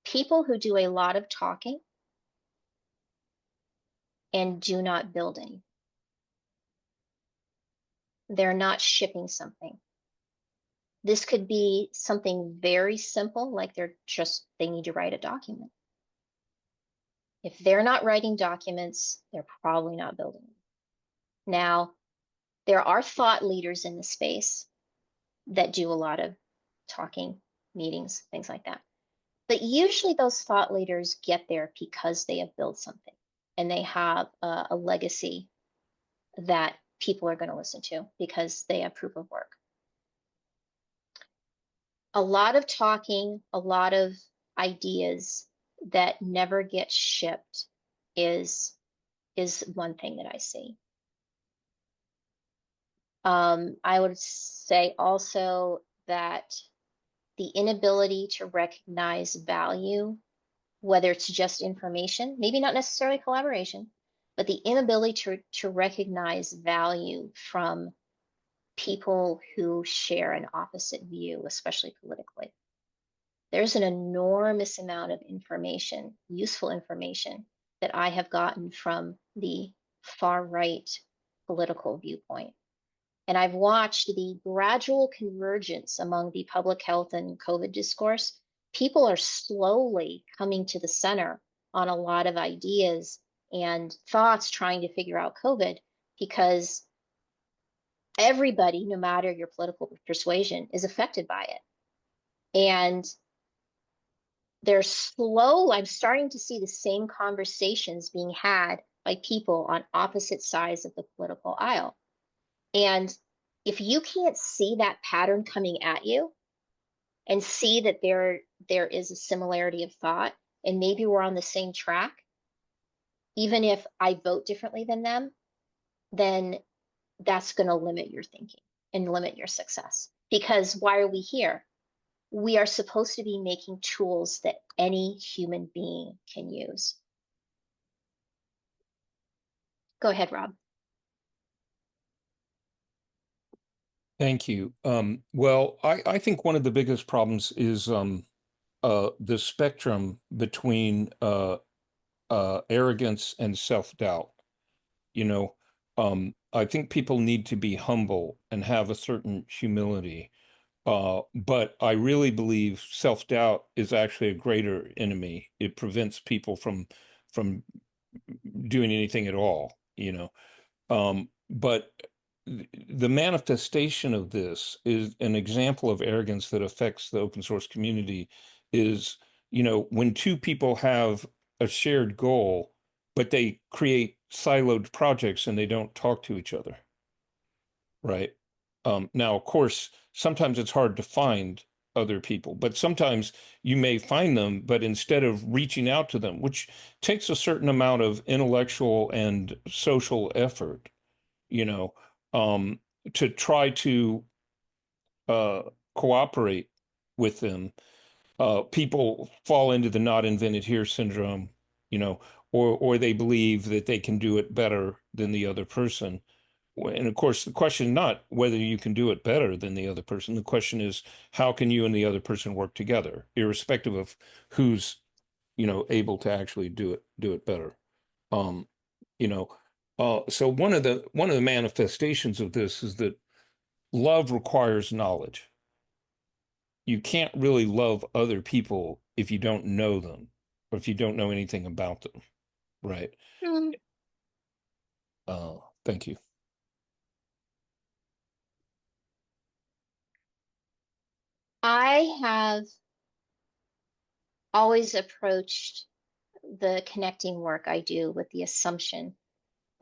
People who do a lot of talking and do not build any. They're not shipping something. This could be something very simple, like they need to write a document. If they're not writing documents, they're probably not building them. Now, there are thought leaders in the space that do a lot of talking, meetings, things like that. But usually those thought leaders get there because they have built something and they have a legacy that people are going to listen to because they have proof of work. A lot of talking, a lot of ideas that never get shipped is one thing that I see. I would say also that the inability to recognize value, whether it's just information, maybe not necessarily collaboration, but the inability to recognize value from people who share an opposite view, especially politically. There's an enormous amount of information, useful information, that I have gotten from the far right political viewpoint. And I've watched the gradual convergence among the public health and COVID discourse. People are slowly coming to the center on a lot of ideas and thoughts trying to figure out COVID, because everybody, no matter your political persuasion, is affected by it. And I'm starting to see the same conversations being had by people on opposite sides of the political aisle. And if you can't see that pattern coming at you and see that there is a similarity of thought and maybe we're on the same track, even if I vote differently than them, then that's going to limit your thinking and limit your success. Because why are we here? We are supposed to be making tools that any human being can use. Go ahead, Rob. Thank you. Well, I think one of the biggest problems is the spectrum between arrogance and self-doubt. You know, I think people need to be humble and have a certain humility. But I really believe self-doubt is actually a greater enemy. It prevents people from doing anything at all, but the manifestation of this is an example of arrogance that affects the open source community is, when two people have a shared goal, but they create siloed projects and they don't talk to each other, right? Now, of course, sometimes it's hard to find other people, but sometimes you may find them, but instead of reaching out to them, which takes a certain amount of intellectual and social effort, you know, um, to try to uh, cooperate with them. People fall into the not invented here syndrome, you know, or they believe that they can do it better than the other person. And of course, the question is not whether you can do it better than the other person. The question is, how can you and the other person work together, irrespective of who's, able to actually do it better. Um, you know, so one of the manifestations of this is that love requires knowledge. You can't really love other people if you don't know them or if you don't know anything about them, right? Hmm. Thank you. I have always approached the connecting work I do with the assumption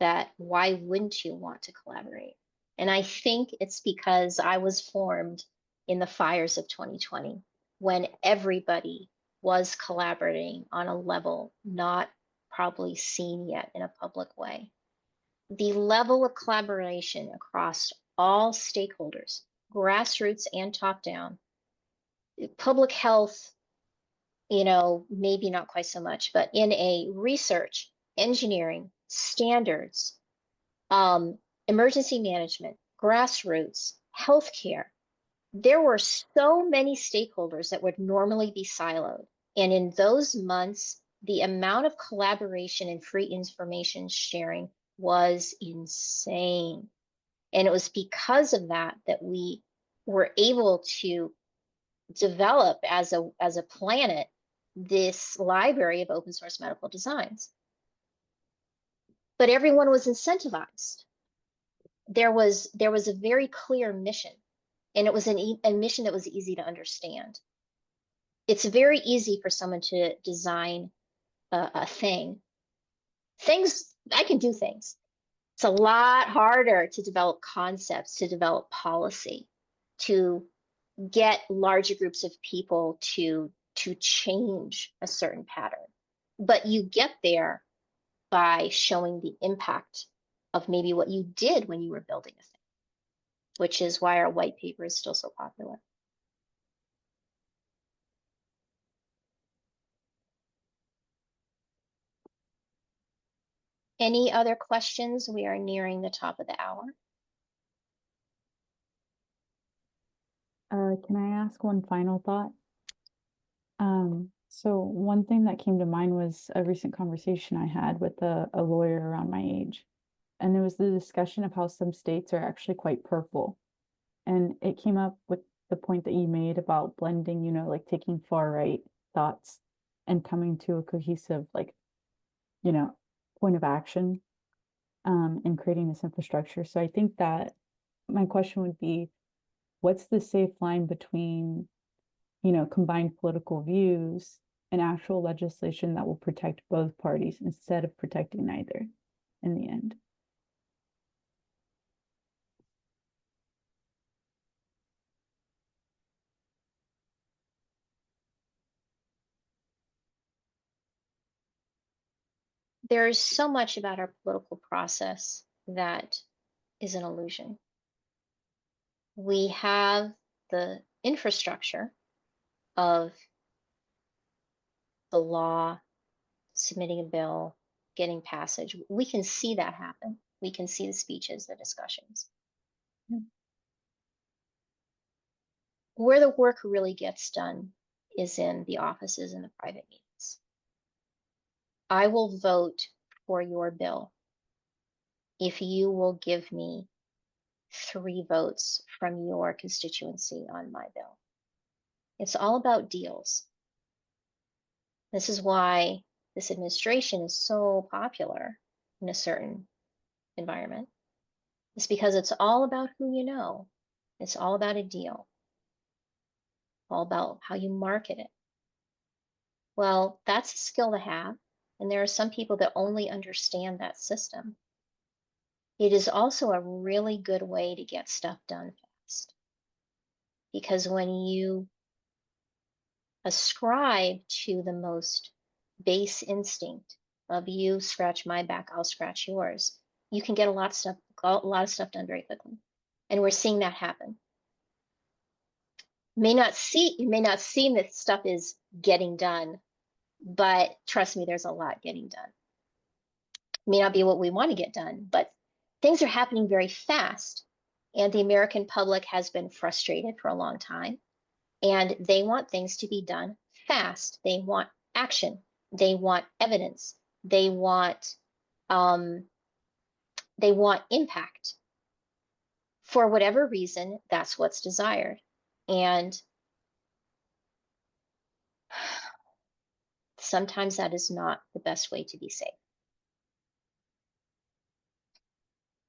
that why wouldn't you want to collaborate? And I think it's because I was formed in the fires of 2020 when everybody was collaborating on a level not probably seen yet in a public way. The level of collaboration across all stakeholders, grassroots and top down, public health, maybe not quite so much, but in a research, engineering, standards, um, emergency management, grassroots, healthcare. There were so many stakeholders that would normally be siloed. And in those months, the amount of collaboration and free information sharing was insane. And it was because of that that we were able to develop as a planet this library of open source medical designs. But everyone was incentivized. There was a very clear mission, and it was a mission that was easy to understand. It's very easy for someone to design a thing. Things I can do things. It's a lot harder to develop concepts, to develop policy, to get larger groups of people to change a certain pattern. But you get there by showing the impact of maybe what you did when you were building a thing, which is why our white paper is still so popular. Any other questions? We are nearing the top of the hour. Can I ask one final thought? So one thing that came to mind was a recent conversation I had with a lawyer around my age. And there was the discussion of how some states are actually quite purple. And it came up with the point that you made about blending, like taking far right thoughts and coming to a cohesive, point of action, and creating this infrastructure. So I think that my question would be, what's the safe line between combined political views and actual legislation that will protect both parties instead of protecting neither in the end? There's so much about our political process that is an illusion. We have the infrastructure of the law, submitting a bill, getting passage. We can see that happen. We can see the speeches, the discussions. Where the work really gets done is in the offices and the private meetings. I will vote for your bill if you will give me 3 votes from your constituency on my bill. It's all about deals. This is why this administration is so popular in a certain environment. It's because it's all about who you know. It's all about a deal, all about how you market it. Well, that's a skill to have, and there are some people that only understand that system. It is also a really good way to get stuff done fast. Because when you ascribe to the most base instinct of you scratch my back, I'll scratch yours, you can get a lot of stuff done very quickly. And we're seeing that happen. You may not seem that stuff is getting done, but trust me, there's a lot getting done. May not be what we want to get done, but things are happening very fast. And the American public has been frustrated for a long time. And they want things to be done fast. They want action. They want evidence. They want impact. For whatever reason, that's what's desired. And sometimes that is not the best way to be safe.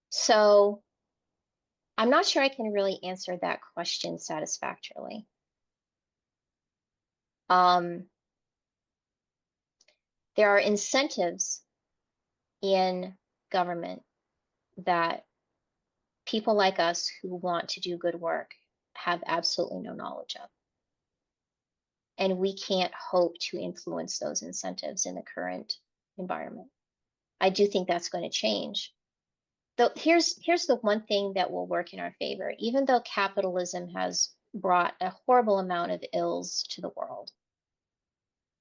So I'm not sure I can really answer that question satisfactorily. There are incentives in government that people like us who want to do good work have absolutely no knowledge of. And we can't hope to influence those incentives in the current environment. I do think that's going to change. Though here's the one thing that will work in our favor. Even though capitalism has brought a horrible amount of ills to the world,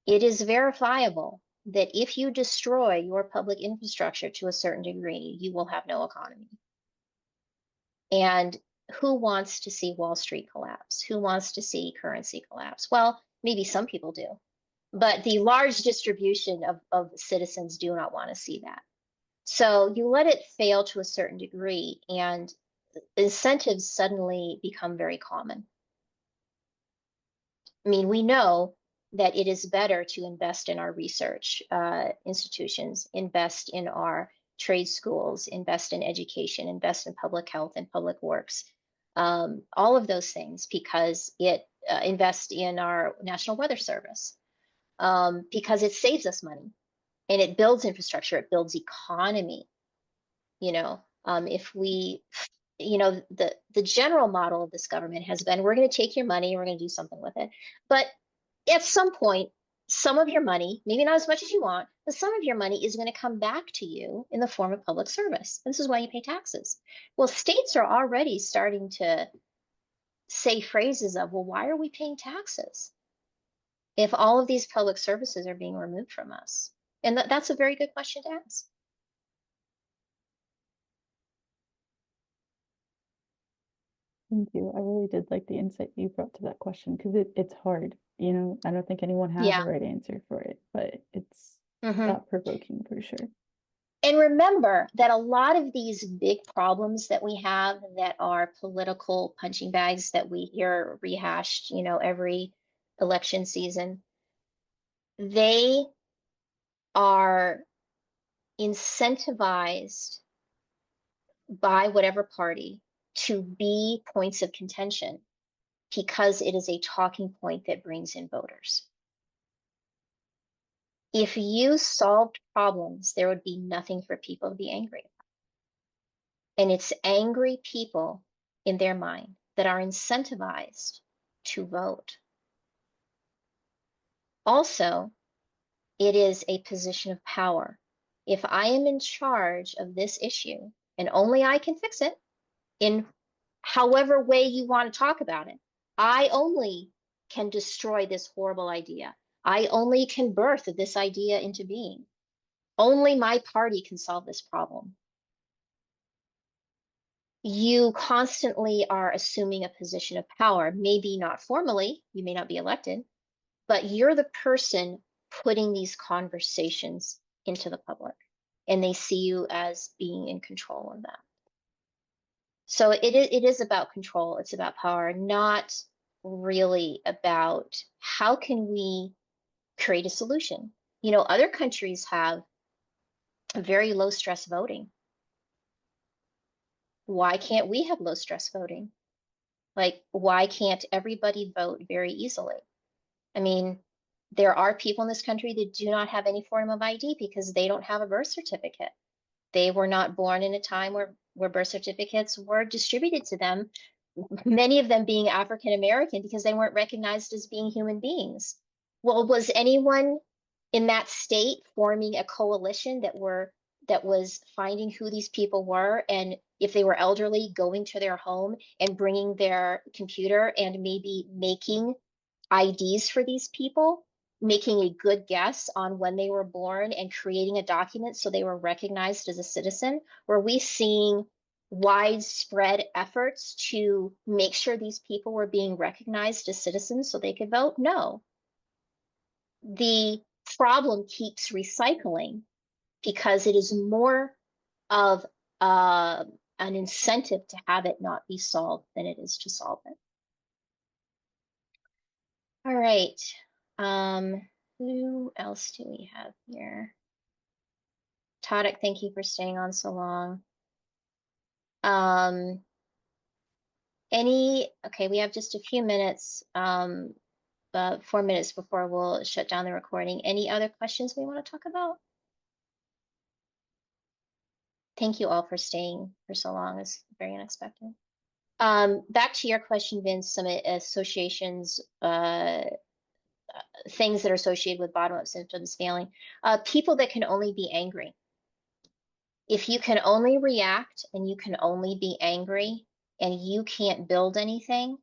it is verifiable that if you destroy your public infrastructure to a certain degree, you will have no economy. And who wants to see Wall Street collapse? Who wants to see currency collapse? Well, maybe some people do, but the large distribution of citizens do not want to see that. So you let it fail to a certain degree, and incentives suddenly become very common. I mean, we know that it is better to invest in our research institutions, invest in our trade schools, invest in education, invest in public health and public works, all of those things, because it invests in our National Weather Service, because it saves us money and it builds infrastructure, it builds economy. You know, if we, you know, the general model of this government has been, we're going to take your money and we're going to do something with it. But at some point, some of your money, maybe not as much as you want, but some of your money is going to come back to you in the form of public service. This is why you pay taxes. Well, states are already starting to say phrases of, well, why are we paying taxes if all of these public services are being removed from us? And that's a very good question to ask. Thank you. I really did like the insight you brought to that question because it's hard. You know, I don't think anyone has Yeah. a right answer for it, but it's Mhm. thought-provoking for sure. And remember that a lot of these big problems that we have that are political punching bags that we hear rehashed, you know, every election season, they are incentivized by whatever party to be points of contention because it is a talking point that brings in voters. If you solved problems, there would be nothing for people to be angry about. And it's angry people in their mind that are incentivized to vote. Also, it is a position of power. If I am in charge of this issue and only I can fix it in however way you want to talk about it, I only can destroy this horrible idea. I only can birth this idea into being. Only my party can solve this problem. You constantly are assuming a position of power, maybe not formally, you may not be elected, but you're the person putting these conversations into the public, and they see you as being in control of that. So it is about control, it's about power, not really about how can we create a solution. You know, other countries have very low stress voting. Why can't we have low stress voting? Like, why can't everybody vote very easily? I mean, there are people in this country that do not have any form of ID because they don't have a birth certificate. They were not born in a time where birth certificates were distributed to them, many of them being African American because they weren't recognized as being human beings. Well, was anyone in that state forming a coalition that were that was finding who these people were, and if they were elderly, going to their home and bringing their computer and maybe making IDs for these people, making a good guess on when they were born and creating a document so they were recognized as a citizen? Were we seeing widespread efforts to make sure these people were being recognized as citizens so they could vote? No. The problem keeps recycling because it is more of an incentive to have it not be solved than it is to solve it. All right. Who else do we have here? Tadek, thank you for staying on so long. Okay, we have just a few minutes, 4 minutes before we'll shut down the recording. Any other questions we want to talk about? Thank you all for staying for so long. It's very unexpected. Back to your question, Vince, some associations, things that are associated with bottom-up symptoms failing. People that can only be angry. If you can only react and you can only be angry and you can't build anything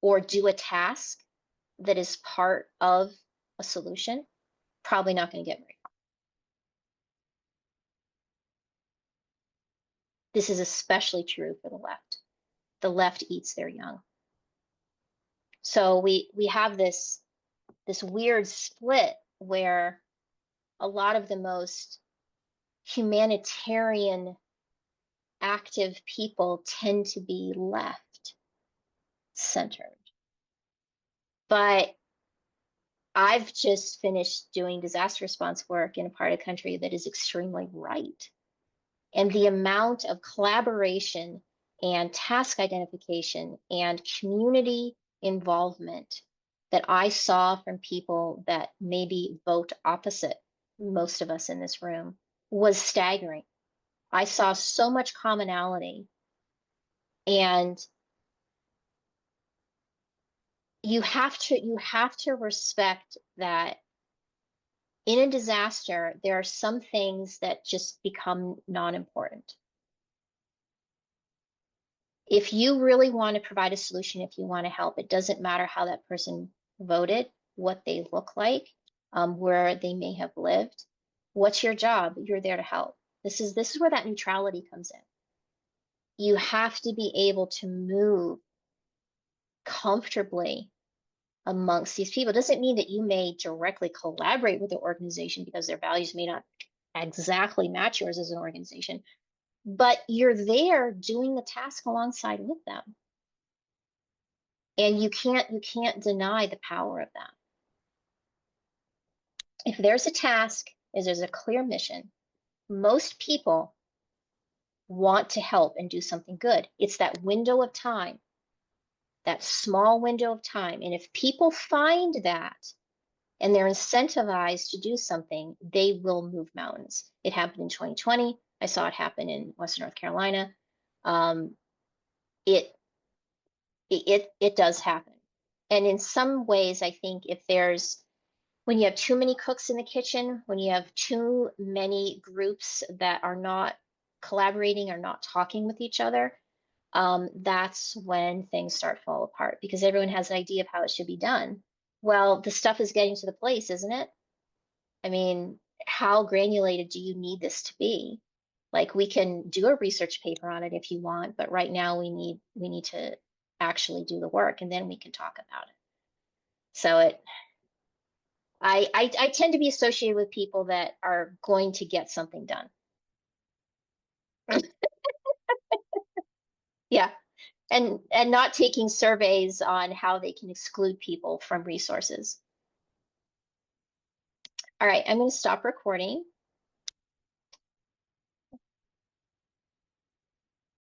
or do a task that is part of a solution, probably not going to get very far. This is especially true for the left. The left eats their young. So we have this weird split where a lot of the most humanitarian active people tend to be left centered. But I've just finished doing disaster response work in a part of the country that is extremely right. And the amount of collaboration and task identification and community involvement that I saw from people that maybe vote opposite most of us in this room was staggering. I saw so much commonality, and you have to respect that in a disaster, there are some things that just become non-important. If you really want to provide a solution, if you want to help, it doesn't matter how that person voted, what they look like, where they may have lived. What's your job? You're there to help. This is where that neutrality comes in. You have to be able to move comfortably amongst these people. It doesn't mean that you may directly collaborate with the organization because their values may not exactly match yours as an organization, but you're there doing the task alongside with them. And you can't deny the power of that. If there's a task, if there's a clear mission, most people want to help and do something good. It's that window of time, that small window of time. And if people find that and they're incentivized to do something, they will move mountains. It happened in 2020. I saw it happen in Western North Carolina. It does happen. And in some ways, I think when you have too many cooks in the kitchen, when you have too many groups that are not collaborating or not talking with each other, that's when things start to fall apart because everyone has an idea of how it should be done. Well, the stuff is getting to the place, isn't it? I mean, how granulated do you need this to be? Like, we can do a research paper on it if you want, but right now we need to actually do the work, and then we can talk about it. So I tend to be associated with people that are going to get something done. Yeah. And not taking surveys on how they can exclude people from resources. All right, I'm going to stop recording.